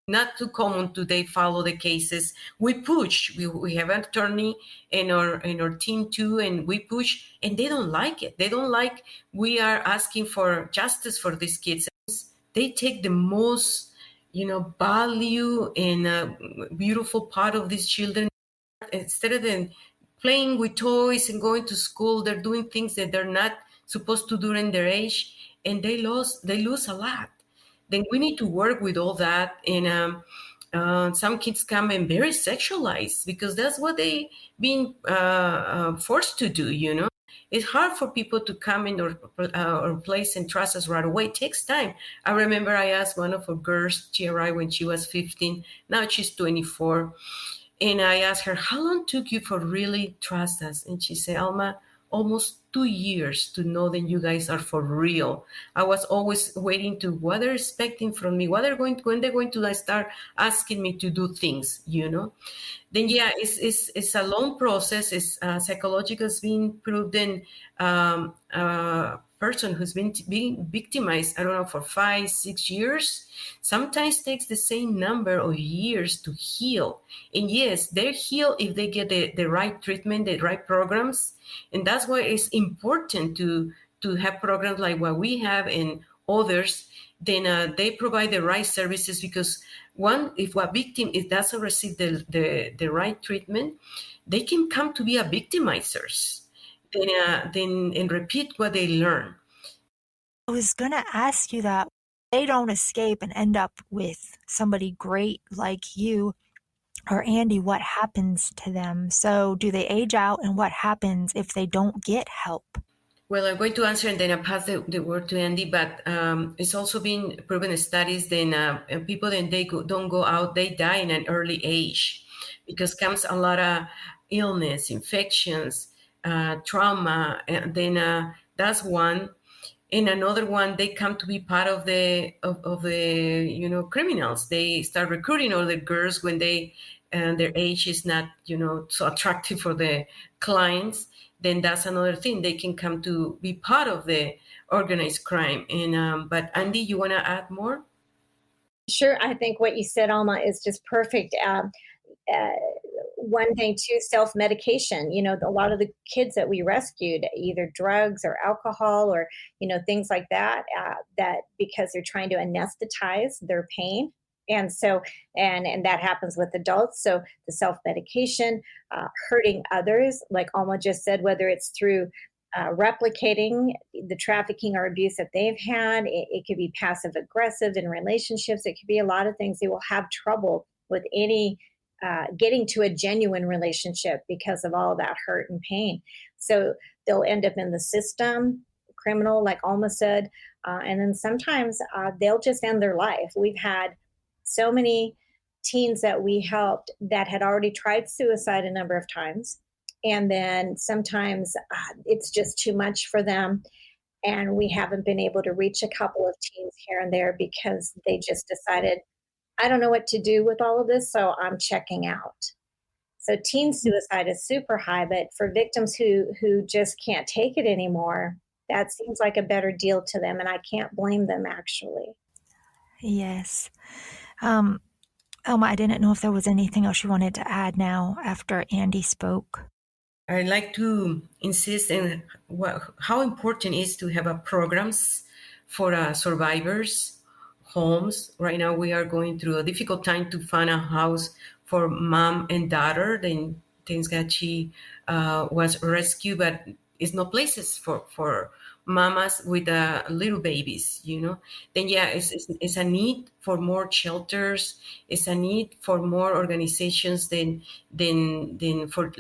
not too common to they follow the cases. We push. We have an attorney in our team too, and we push, and they don't like it. They don't like we are asking for justice for these kids. They take the most, value and beautiful part of these children. Instead of them playing with toys and going to school, they're doing things that they're not supposed to do in their age, and they lose a lot. Then we need to work with all that. And some kids come and very sexualized because that's what they been forced to do. It's hard for people to come in our place and trust us right away. It takes time. I remember I asked one of our girls, she arrived when she was 15, now she's 24. And I asked her, how long took you for really trust us? And she said, Alma, almost 2 years to know that you guys are for real. I was always waiting to what they're expecting from me, when they're going to start asking me to do things. Then it's a long process. It's psychological has been proven. Person who's been being victimized, I don't know, for 5, 6 years, sometimes takes the same number of years to heal. And yes, they heal if they get the right treatment, the right programs. And that's why it's important to have programs like what we have and others. Then they provide the right services, because if a victim doesn't receive the right treatment, they can come to be a victimizers. Then and repeat what they learn. I was going to ask you that. They don't escape and end up with somebody great like you or Andi. What happens to them? So do they age out, and what happens if they don't get help? Well, I'm going to answer and then I'll pass the word to Andi, but it's also been proven in studies that people, then don't go out, they die in an early age because comes a lot of illness, infections, trauma, and then that's one. And another one, they come to be part of the criminals. They start recruiting other girls when their age is not so attractive for the clients. Then that's another thing. They can come to be part of the organized crime. And but Andi, you want to add more? Sure. I think what you said, Alma, is just perfect. one thing too, self-medication. A lot of the kids that we rescued, either drugs or alcohol or things like that, that because they're trying to anesthetize their pain. And so, and that happens with adults. So the self-medication, hurting others, like Alma just said, whether it's through replicating the trafficking or abuse that they've had. It could be passive aggressive in relationships. It could be a lot of things. They will have trouble with any getting to a genuine relationship because of all that hurt and pain. So they'll end up in the system, criminal, like Alma said, and then sometimes they'll just end their life. We've had so many teens that we helped that had already tried suicide a number of times. And then sometimes it's just too much for them. And we haven't been able to reach a couple of teens here and there because they just decided, I don't know what to do with all of this, so I'm checking out. So teen suicide is super high, but for victims who just can't take it anymore, that seems like a better deal to them, and I can't blame them, actually. Yes. Alma, I didn't know if there was anything else you wanted to add now after Andi spoke. I'd like to insist on how important it is to have programs for survivors, homes. Right now, we are going through a difficult time to find a house for mom and daughter. Then things that she was rescued, but it's no places for mamas with little babies, Then it's a need for more shelters. It's a need for more organizations than for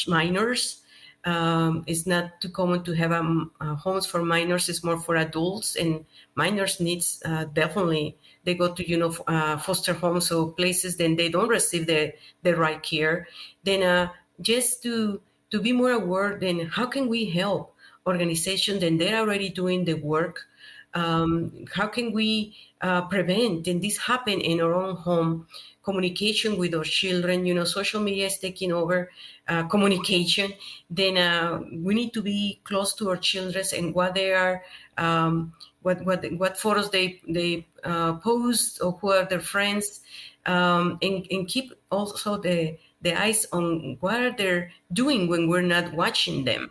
minors. It's not too common to have homes for minors. It's more for adults, and minors needs definitely they go to foster homes or places, then they don't receive the right care. Then just to be more aware, then how can we help organizations, then they're already doing the work. How can we prevent and this happen in our own home? Communication with our children, social media is taking over communication. Then we need to be close to our children and what they are, what photos they post, or who are their friends, and keep also the eyes on what are they doing when we're not watching them.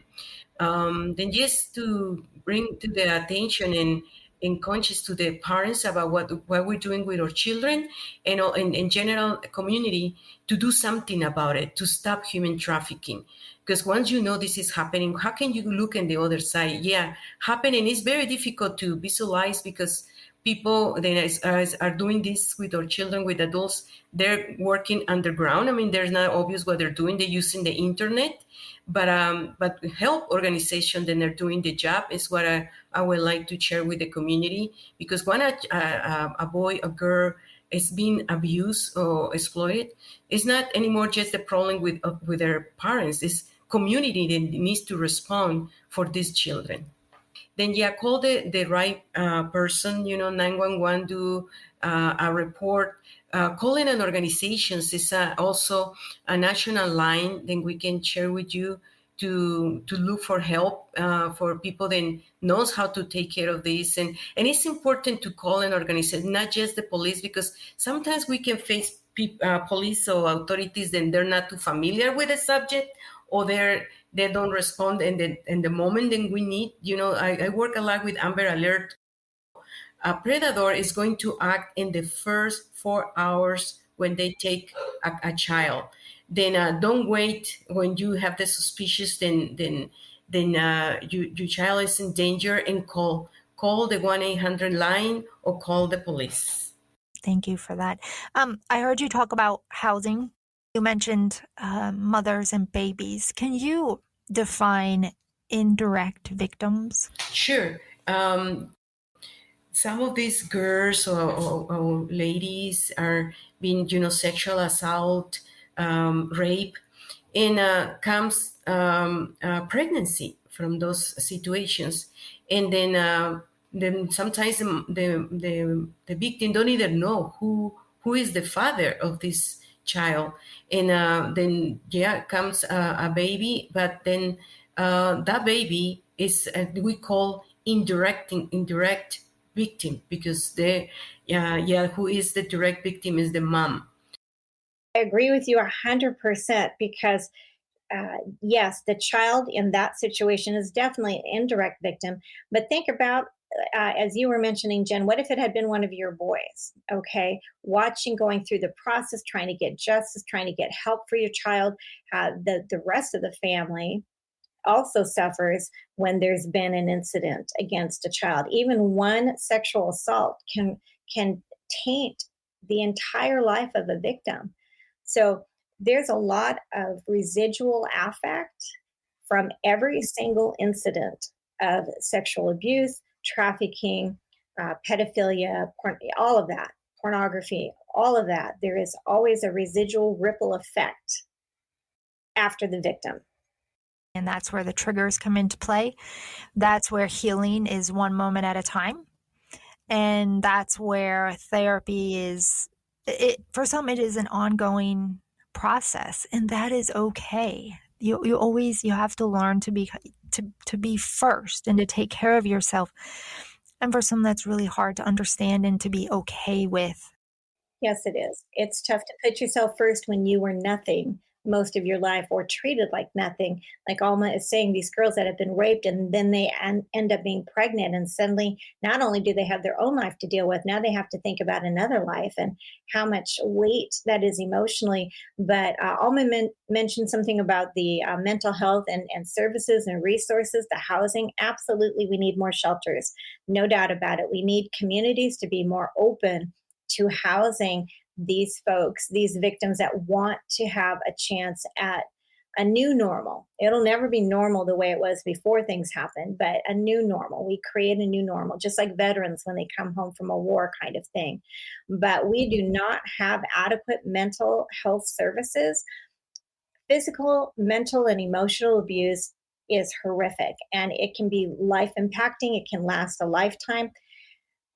Then just to bring to the attention and conscious to the parents about what we're doing with our children and in general community to do something about it, to stop human trafficking. Because once you know this is happening, how can you look on the other side? Yeah, happening is very difficult to visualize because people that are doing this with our children, with adults, they're working underground. I mean, there's not obvious what they're doing. They're using the internet, but help organization, then they're doing the job is what I would like to share with the community. Because when a boy, a girl is being abused or exploited, it's not anymore just the problem with their parents. It's community that needs to respond for these children. Then call the right person, 911, do a report. Calling an organization is also a national line. Then we can share with you to look for help for people that knows how to take care of this. And it's important to call an organization, not just the police, because sometimes we can face police or authorities, then they're not too familiar with the subject, or they don't respond in the moment that we need. I work a lot with Amber Alert. A predator is going to act in the first 4 hours when they take a child. Then don't wait when you have the suspicious. Then your child is in danger, and call the 1-800 line or call the police. Thank you for that. I heard you talk about housing. You mentioned mothers and babies. Can you define indirect victims? Sure. Some of these girls or ladies are being, sexual assault, rape, and comes pregnancy from those situations. And then sometimes the victim don't even know who is the father of this child. And then comes a baby, but then that baby is we call indirect victim, because who is the direct victim is the mom. I agree with you 100% because yes, the child in that situation is definitely an indirect victim. But think about, as you were mentioning, Jen, what if it had been one of your boys? Okay, watching, going through the process, trying to get justice, trying to get help for your child. The rest of the family also suffers when there's been an incident against a child. Even one sexual assault can taint the entire life of a victim. So there's a lot of residual affect from every single incident of sexual abuse, trafficking, pedophilia, all of that, pornography, all of that. There is always a residual ripple effect after the victim. And that's where the triggers come into play. That's where healing is one moment at a time. And that's where therapy is, for some, it is an ongoing process, and that is okay. You have to learn to be first and to take care of yourself. And for some, that's really hard to understand and to be okay with. Yes, it is. It's tough to put yourself first when you were nothing most of your life or treated like nothing. Like Alma is saying, these girls that have been raped and then they end up being pregnant, and suddenly not only do they have their own life to deal with, now they have to think about another life and how much weight that is emotionally. But Alma mentioned something about the mental health and services and resources, the housing. Absolutely, we need more shelters. No doubt about it. We need communities to be more open to housing these folks, these victims that want to have a chance at a new normal. It'll never be normal the way it was before things happened, but a new normal. We create a new normal, just like veterans when they come home from a war kind of thing. But we do not have adequate mental health services. Physical, mental, and emotional abuse is horrific, and it can be life impacting. It can last a lifetime.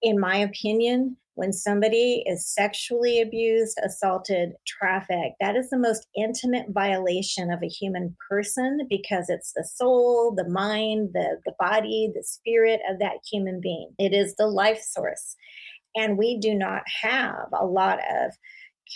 In my opinion, when somebody is sexually abused, assaulted, trafficked, that is the most intimate violation of a human person, because it's the soul, the mind, the body, the spirit of that human being. It is the life source. And we do not have a lot of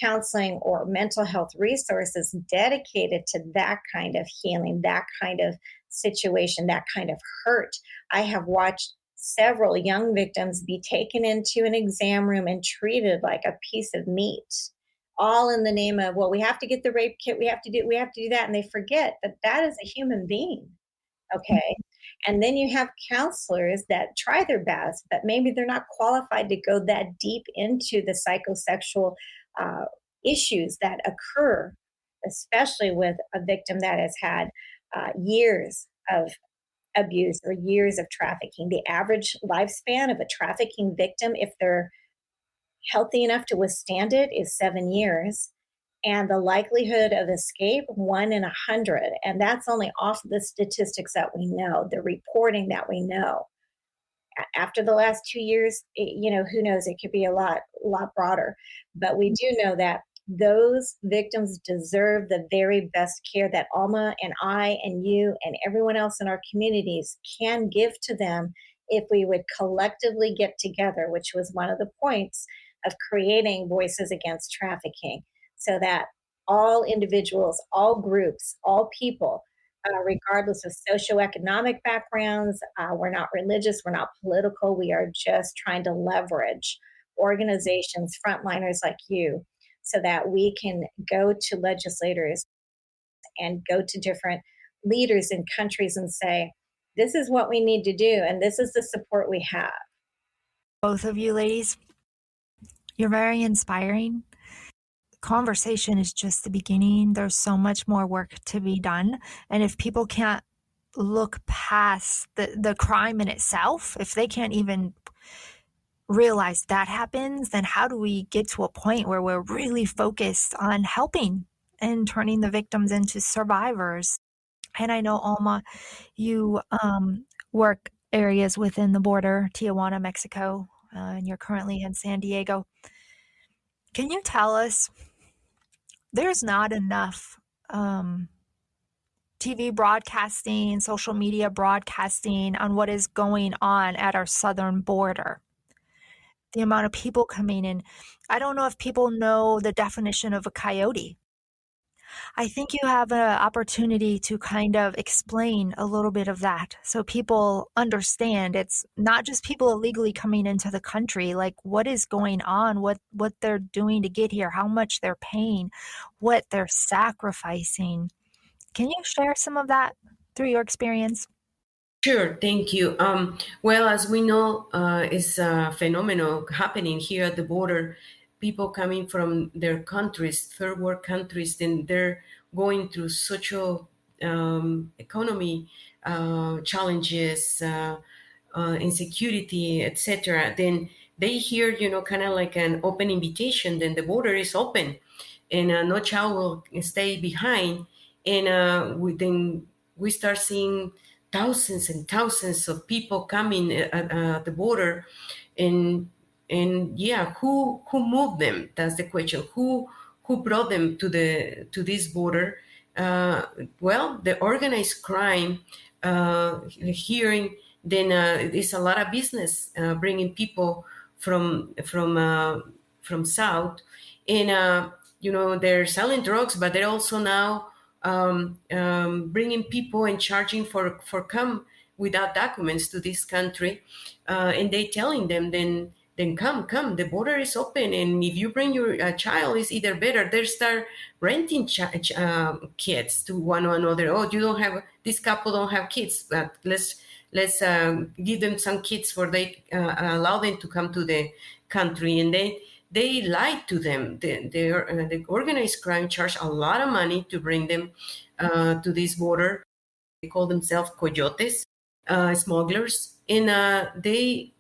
counseling or mental health resources dedicated to that kind of healing, that kind of situation, that kind of hurt. I have watched several young victims be taken into an exam room and treated like a piece of meat, all in the name of, well, we have to get the rape kit, we have to do that, and they forget that that is a human being. Okay. And then you have counselors that try their best, but maybe they're not qualified to go that deep into the psychosexual issues that occur, especially with a victim that has had years of abuse or years of trafficking. The average lifespan of a trafficking victim, if they're healthy enough to withstand it, is 7 years. And the likelihood of escape, 1 in 100. And that's only off the statistics that we know, the reporting that we know. After the last 2 years, who knows? It could be a lot broader. But we do know that those victims deserve the very best care that Alma and I and you and everyone else in our communities can give to them if we would collectively get together, which was one of the points of creating Voices Against Trafficking, so that all individuals, all groups, all people, regardless of socioeconomic backgrounds, we're not religious, we're not political, we are just trying to leverage organizations, frontliners like you, so that we can go to legislators and go to different leaders in countries and say, this is what we need to do, and this is the support we have. Both of you ladies, you're very inspiring. Conversation is just the beginning. There's so much more work to be done. And if people can't look past the crime in itself, if they can't even realize that happens, then how do we get to a point where we're really focused on helping and turning the victims into survivors? And I know, Alma, you work areas within the border, Tijuana, Mexico, and you're currently in San Diego. Can you tell us, there's not enough TV broadcasting, social media broadcasting on what is going on at our southern border. the amount of people coming in. I don't know if people know the definition of a coyote. I think you have an opportunity to kind of explain a little bit of that so people understand it's not just people illegally coming into the country, like what is going on, what they're doing to get here, how much they're paying, what they're sacrificing. Can you share some of that through your experience? Sure, thank you. Well, as we know, it's a phenomenon happening here at the border. People coming from their countries, third world countries, then they're going through social economy challenges, insecurity, etc. Then they hear, kind of like an open invitation. Then the border is open, and no child will stay behind. And then we start seeing thousands and thousands of people coming at the border, and yeah, who moved them? That's the question. Who brought them to this border? Well, the organized crime hearing, then it's a lot of business bringing people from south, and they're selling drugs, but they're also now bringing people and charging for come without documents to this country, and they telling them then come, the border is open, and if you bring your child, is either better. They start renting kids to one another. Oh, you don't have, this couple don't have kids, but let's give them some kids for they allow them to come to the country, and they lied to them. The organized crime charged a lot of money to bring them to this border. They call themselves coyotes, smugglers, and they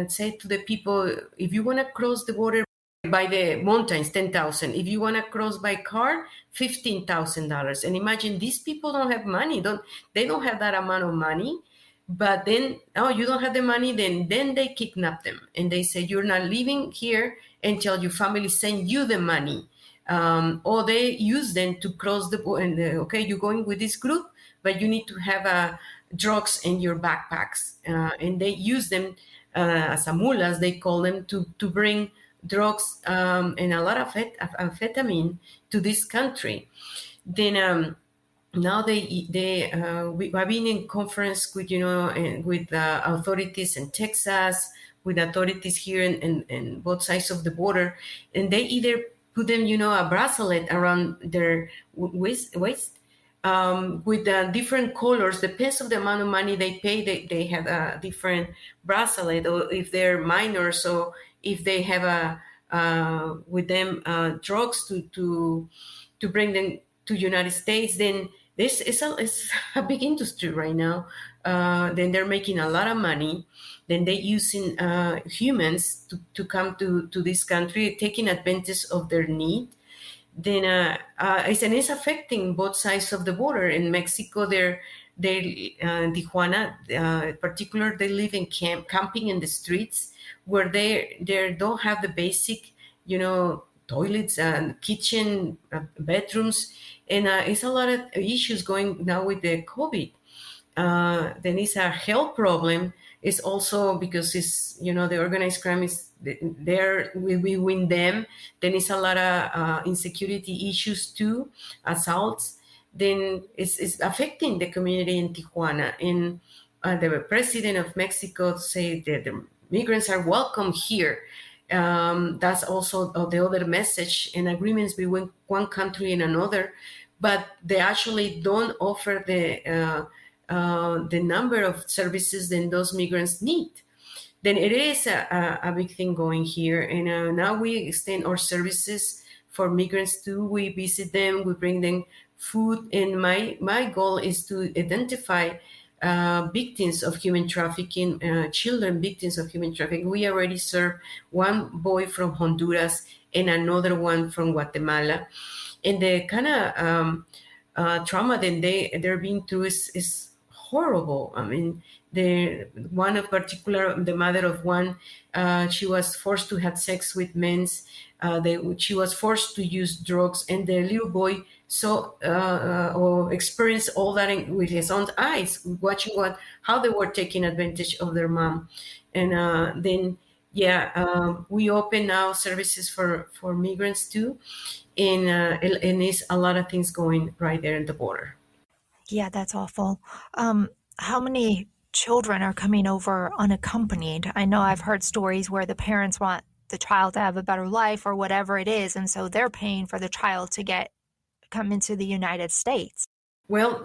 say to the people, if you want to cross the border by the mountains, 10,000. If you want to cross by car, $15,000. And imagine, these people don't have money. They don't have that amount of money. But then, oh, you don't have the money, then they kidnap them. And they say, you're not living here until your family send you the money. Or they use them to cross the border. And okay, you're going with this group, but you need to have drugs in your backpacks. And they use them as mulas, they call them, to bring drugs and a lot of amphetamine to this country. Then now I've been in conference with with authorities in Texas, with authorities here in both sides of the border, and they either put them a bracelet around their waist with different colors. Depends of the amount of money they pay. They have a different bracelet, or if they're minors, or if they have with them drugs to bring them to United States. Then this is a big industry right now. Then they're making a lot of money. Then they're using humans to come to this country, taking advantage of their need. Then it's affecting both sides of the border. In Mexico, they're Tijuana, particular, they live in camping in the streets, where they don't have the basic, toilets and kitchen, bedrooms, and it's a lot of issues going now with the COVID. Then it's a health problem. It's also because it's the organized crime is there. We win them. Then it's a lot of insecurity issues too, assaults. Then it's affecting the community in Tijuana. And the president of Mexico say that the migrants are welcome here. That's also the other message and agreements between one country and another, but they actually don't offer the number of services that those migrants need. Then it is a big thing going here. And now we extend our services for migrants too. We visit them, we bring them food. And my goal is to identify victims of human trafficking, children victims of human trafficking. We already served one boy from Honduras and another one from Guatemala. And the kind of trauma that they're being through is horrible. I mean, the mother of one, she was forced to have sex with men. She was forced to use drugs, and the little boy saw or experienced all that with his own eyes, watching how they were taking advantage of their mom. And then we open now services for migrants too, and it's a lot of things going right there at the border. Yeah, that's awful. How many children are coming over unaccompanied? I know I've heard stories where the parents want the child to have a better life or whatever it is, and so they're paying for the child to come into the United States. Well,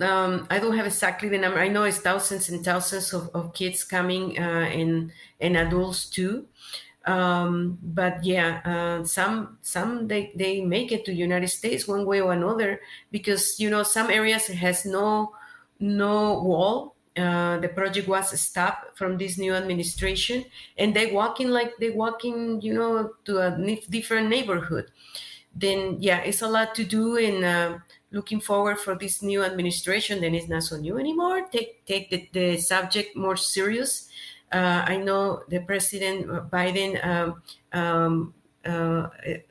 I don't have exactly the number. I know it's thousands and thousands of kids coming, and adults too. But yeah, some they make it to United States one way or another, because some areas has no wall. The project was stopped from this new administration, and they walk in to a different neighborhood. Then yeah, it's a lot to do, and looking forward for this new administration. Then it's not so new anymore. Take the subject more serious. I know the President Biden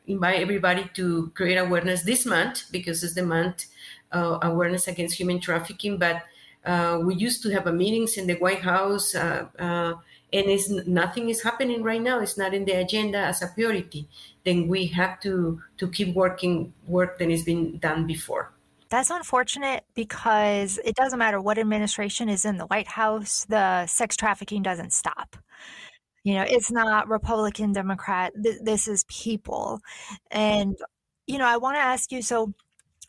invite everybody to create awareness this month, because it's the month awareness against human trafficking. But we used to have meetings in the White House, and nothing is happening right now. It's not in the agenda as a priority. Then we have to keep working work that has been done before. That's unfortunate, because it doesn't matter what administration is in the White House, the sex trafficking doesn't stop. It's not Republican, Democrat. This is people. And, I want to ask you, so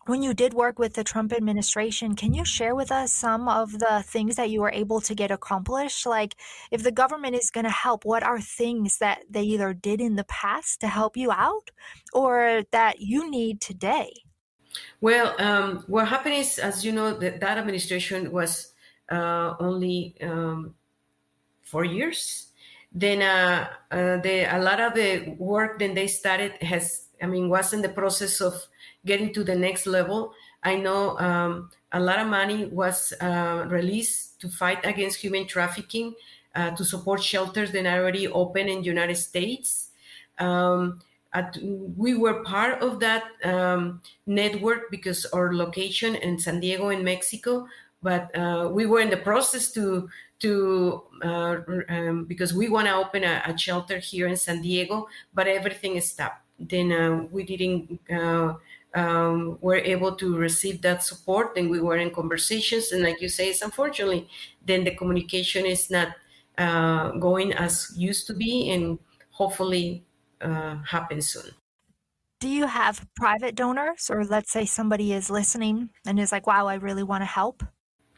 when you did work with the Trump administration, can you share with us some of the things that you were able to get accomplished? Like, if the government is going to help, what are things that they either did in the past to help you out or that you need today? Well, what happened is, as you know, that administration was only 4 years. Then a lot of the work then they started was in the process of getting to the next level. I know a lot of money was released to fight against human trafficking, to support shelters that are already open in the United States. We were part of that network because our location in San Diego in Mexico, but we were in the process because we want to open a shelter here in San Diego, but everything is stopped. Then we didn't were able to receive that support, and we were in conversations, and like you say, it's unfortunately then the communication is not going as used to be, and hopefully happen soon. Do you have private donors, or let's say somebody is listening and is like, wow, I really want to help?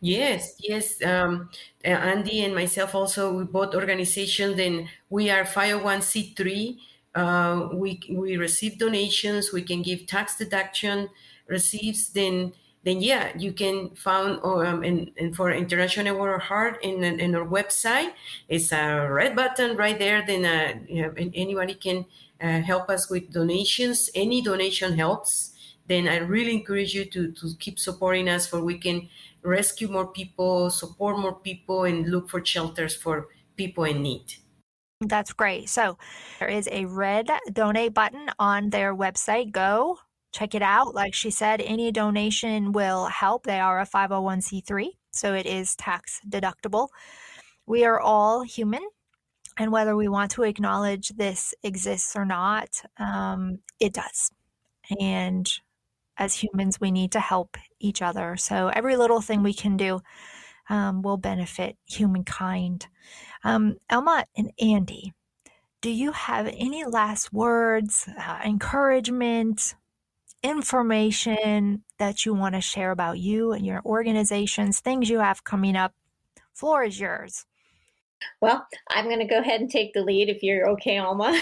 Yes. Andi and myself also, we both organizations, and we are 501c3. We receive donations. We can give tax deduction receipts. Then yeah, you can find and for International Water Heart in our website, it's a red button right there. Then anybody can help us with donations. Any donation helps. Then I really encourage you to keep supporting us, for we can rescue more people, support more people, and look for shelters for people in need. That's great. So there is a red donate button on their website. Go check it out. Like she said, any donation will help. They are a 501c3, so it is tax deductible. We are all human, and whether we want to acknowledge this exists or not, it does. And as humans, we need to help each other. So every little thing we can do will benefit humankind. Alma and Andi, do you have any last words, encouragement, information that you want to share about you and your organizations, things you have coming up? Floor is yours. Well, I'm going to go ahead and take the lead if you're okay, Alma.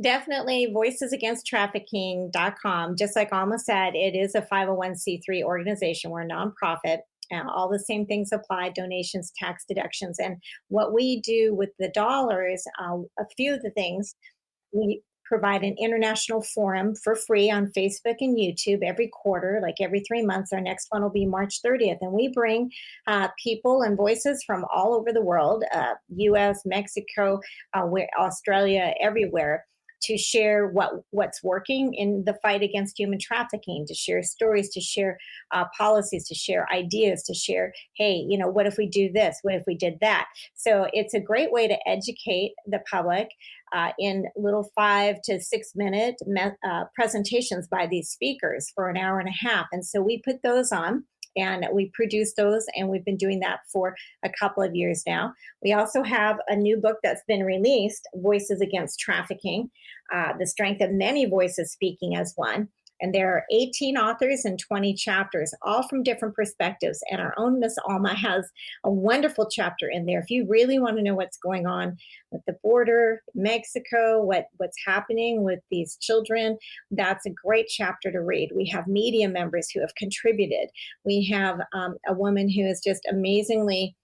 Definitely voicesagainsttrafficking.com. Just like Alma said, it is a 501c3 organization. We're a nonprofit. All the same things apply: donations, tax deductions. And what we do with the dollars, a few of the things, we provide an international forum for free on Facebook and YouTube every quarter, like every 3 months. Our next one will be March 30th. And we bring people and voices from all over the world, US, Mexico, Australia, everywhere, to share what's working in the fight against human trafficking, to share stories, to share policies, to share ideas, to share, hey, what if we do this? What if we did that? So it's a great way to educate the public in little 5 to 6 minute presentations by these speakers for an hour and a half. And so we put those on. And we produce those, and we've been doing that for a couple of years now. We also have a new book that's been released, Voices Against Trafficking, The Strength of Many Voices Speaking as One. And there are 18 authors and 20 chapters, all from different perspectives. And our own Miss Alma has a wonderful chapter in there. If you really want to know what's going on with the border, Mexico, what's happening with these children, that's a great chapter to read. We have media members who have contributed. We have a woman who is just amazingly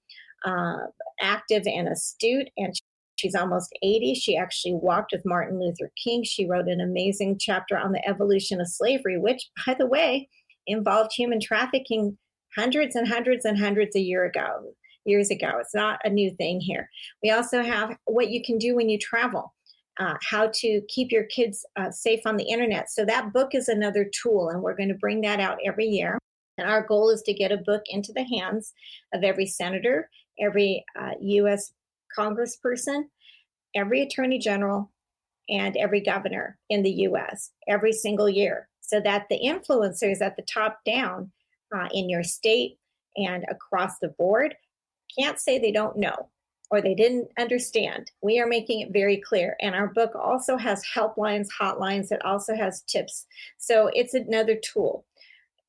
active and astute, and she's almost 80. She actually walked with Martin Luther King. She wrote an amazing chapter on the evolution of slavery, which, by the way, involved human trafficking hundreds and hundreds and hundreds of years ago. It's not a new thing here. We also have what you can do when you travel, how to keep your kids safe on the internet. So that book is another tool, and we're going to bring that out every year. And our goal is to get a book into the hands of every senator, every U.S. congressperson, every attorney general, and every governor in the U.S. every single year, so that the influencers at the top down in your state and across the board can't say they don't know or they didn't understand. We are making it very clear. And our book also has helplines, hotlines. It also has tips. So it's another tool.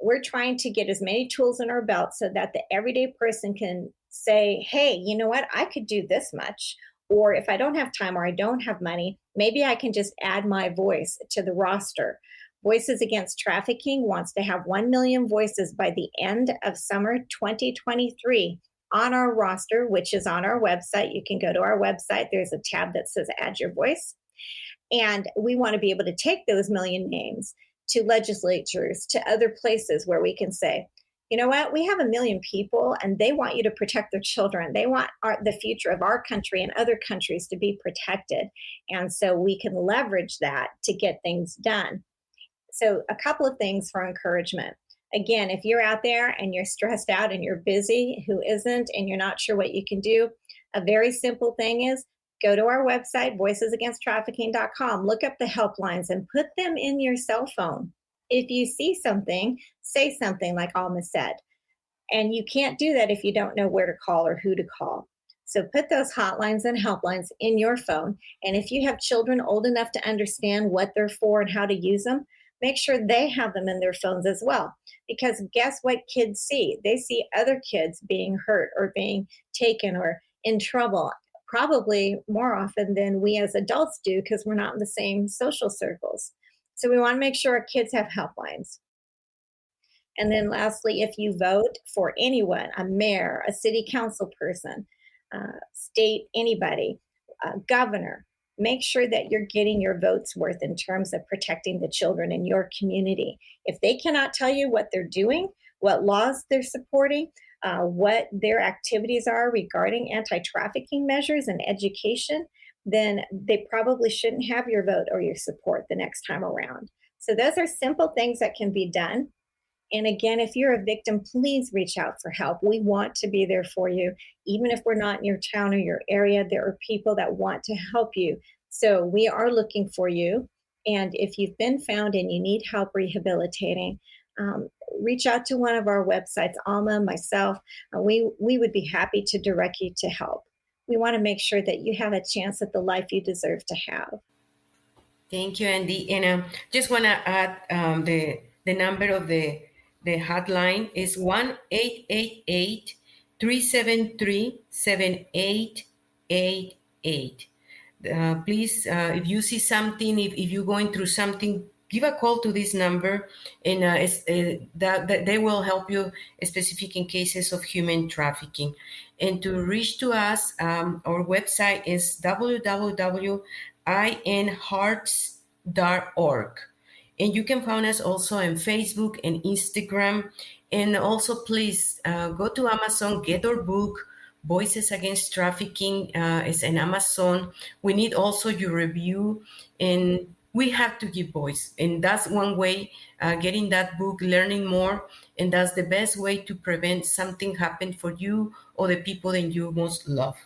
We're trying to get as many tools in our belt so that the everyday person can say, hey, you know what? I could do this much. Or if I don't have time or I don't have money, maybe I can just add my voice to the roster. Voices Against Trafficking wants to have 1 million voices by the end of summer 2023 on our roster, which is on our website. You can go to our website. There's a tab that says Add Your Voice. And we want to be able to take those million names to legislatures, to other places where we can say, you know what, we have 1 million people and they want you to protect their children. They want the future of our country and other countries to be protected. And so we can leverage that to get things done. So a couple of things for encouragement. Again, if you're out there and you're stressed out and you're busy, who isn't, and you're not sure what you can do, a very simple thing is go to our website, voicesagainsttrafficking.com, look up the helplines and put them in your cell phone. If you see something, say something like Alma said. And you can't do that if you don't know where to call or who to call. So put those hotlines and helplines in your phone. And if you have children old enough to understand what they're for and how to use them, make sure they have them in their phones as well. Because guess what kids see? They see other kids being hurt or being taken or in trouble, probably more often than we as adults do because we're not in the same social circles. So we want to make sure our kids have helplines. And then lastly, if you vote for anyone, a mayor, a city council person, state anybody, governor, make sure that you're getting your votes worth in terms of protecting the children in your community. If they cannot tell you what they're doing, what laws they're supporting, what their activities are regarding anti-trafficking measures and education, then they probably shouldn't have your vote or your support the next time around. So those are simple things that can be done. And again, if you're a victim, please reach out for help. We want to be there for you. Even if we're not in your town or your area, there are people that want to help you. So we are looking for you. And if you've been found and you need help rehabilitating, reach out to one of our websites, Alma, myself. We would be happy to direct you to help. We want to make sure that you have a chance at the life you deserve to have. Thank you, Andi. And just want to add the number of the hotline is 1-888-373-7888. Please, if you see something, if you're going through something, give a call to this number, and that they will help you, specific in cases of human trafficking. And to reach to us, our website is www.inhearts.org. And you can find us also on Facebook and Instagram. And also, please go to Amazon, get our book, Voices Against Trafficking is in Amazon. We need also your review, and we have to give voice. And that's one way, getting that book, learning more, and that's the best way to prevent something happen for you or the people that you most love.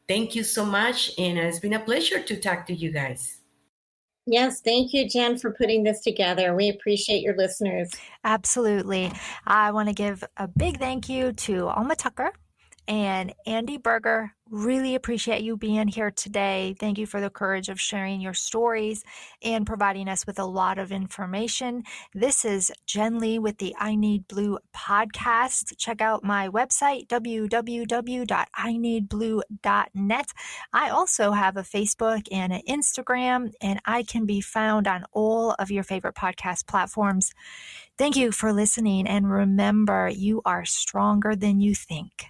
Thank you so much, and it's been a pleasure to talk to you guys. Yes, thank you, Jen, for putting this together. We appreciate your listeners. Absolutely. I want to give a big thank you to Alma Tucker and Andi Buerger. Really appreciate you being here today. Thank you for the courage of sharing your stories and providing us with a lot of information. This is Jen Lee with the I Need Blue podcast. Check out my website, www.ineedblue.net. I also have a Facebook and an Instagram, and I can be found on all of your favorite podcast platforms. Thank you for listening, and remember, you are stronger than you think.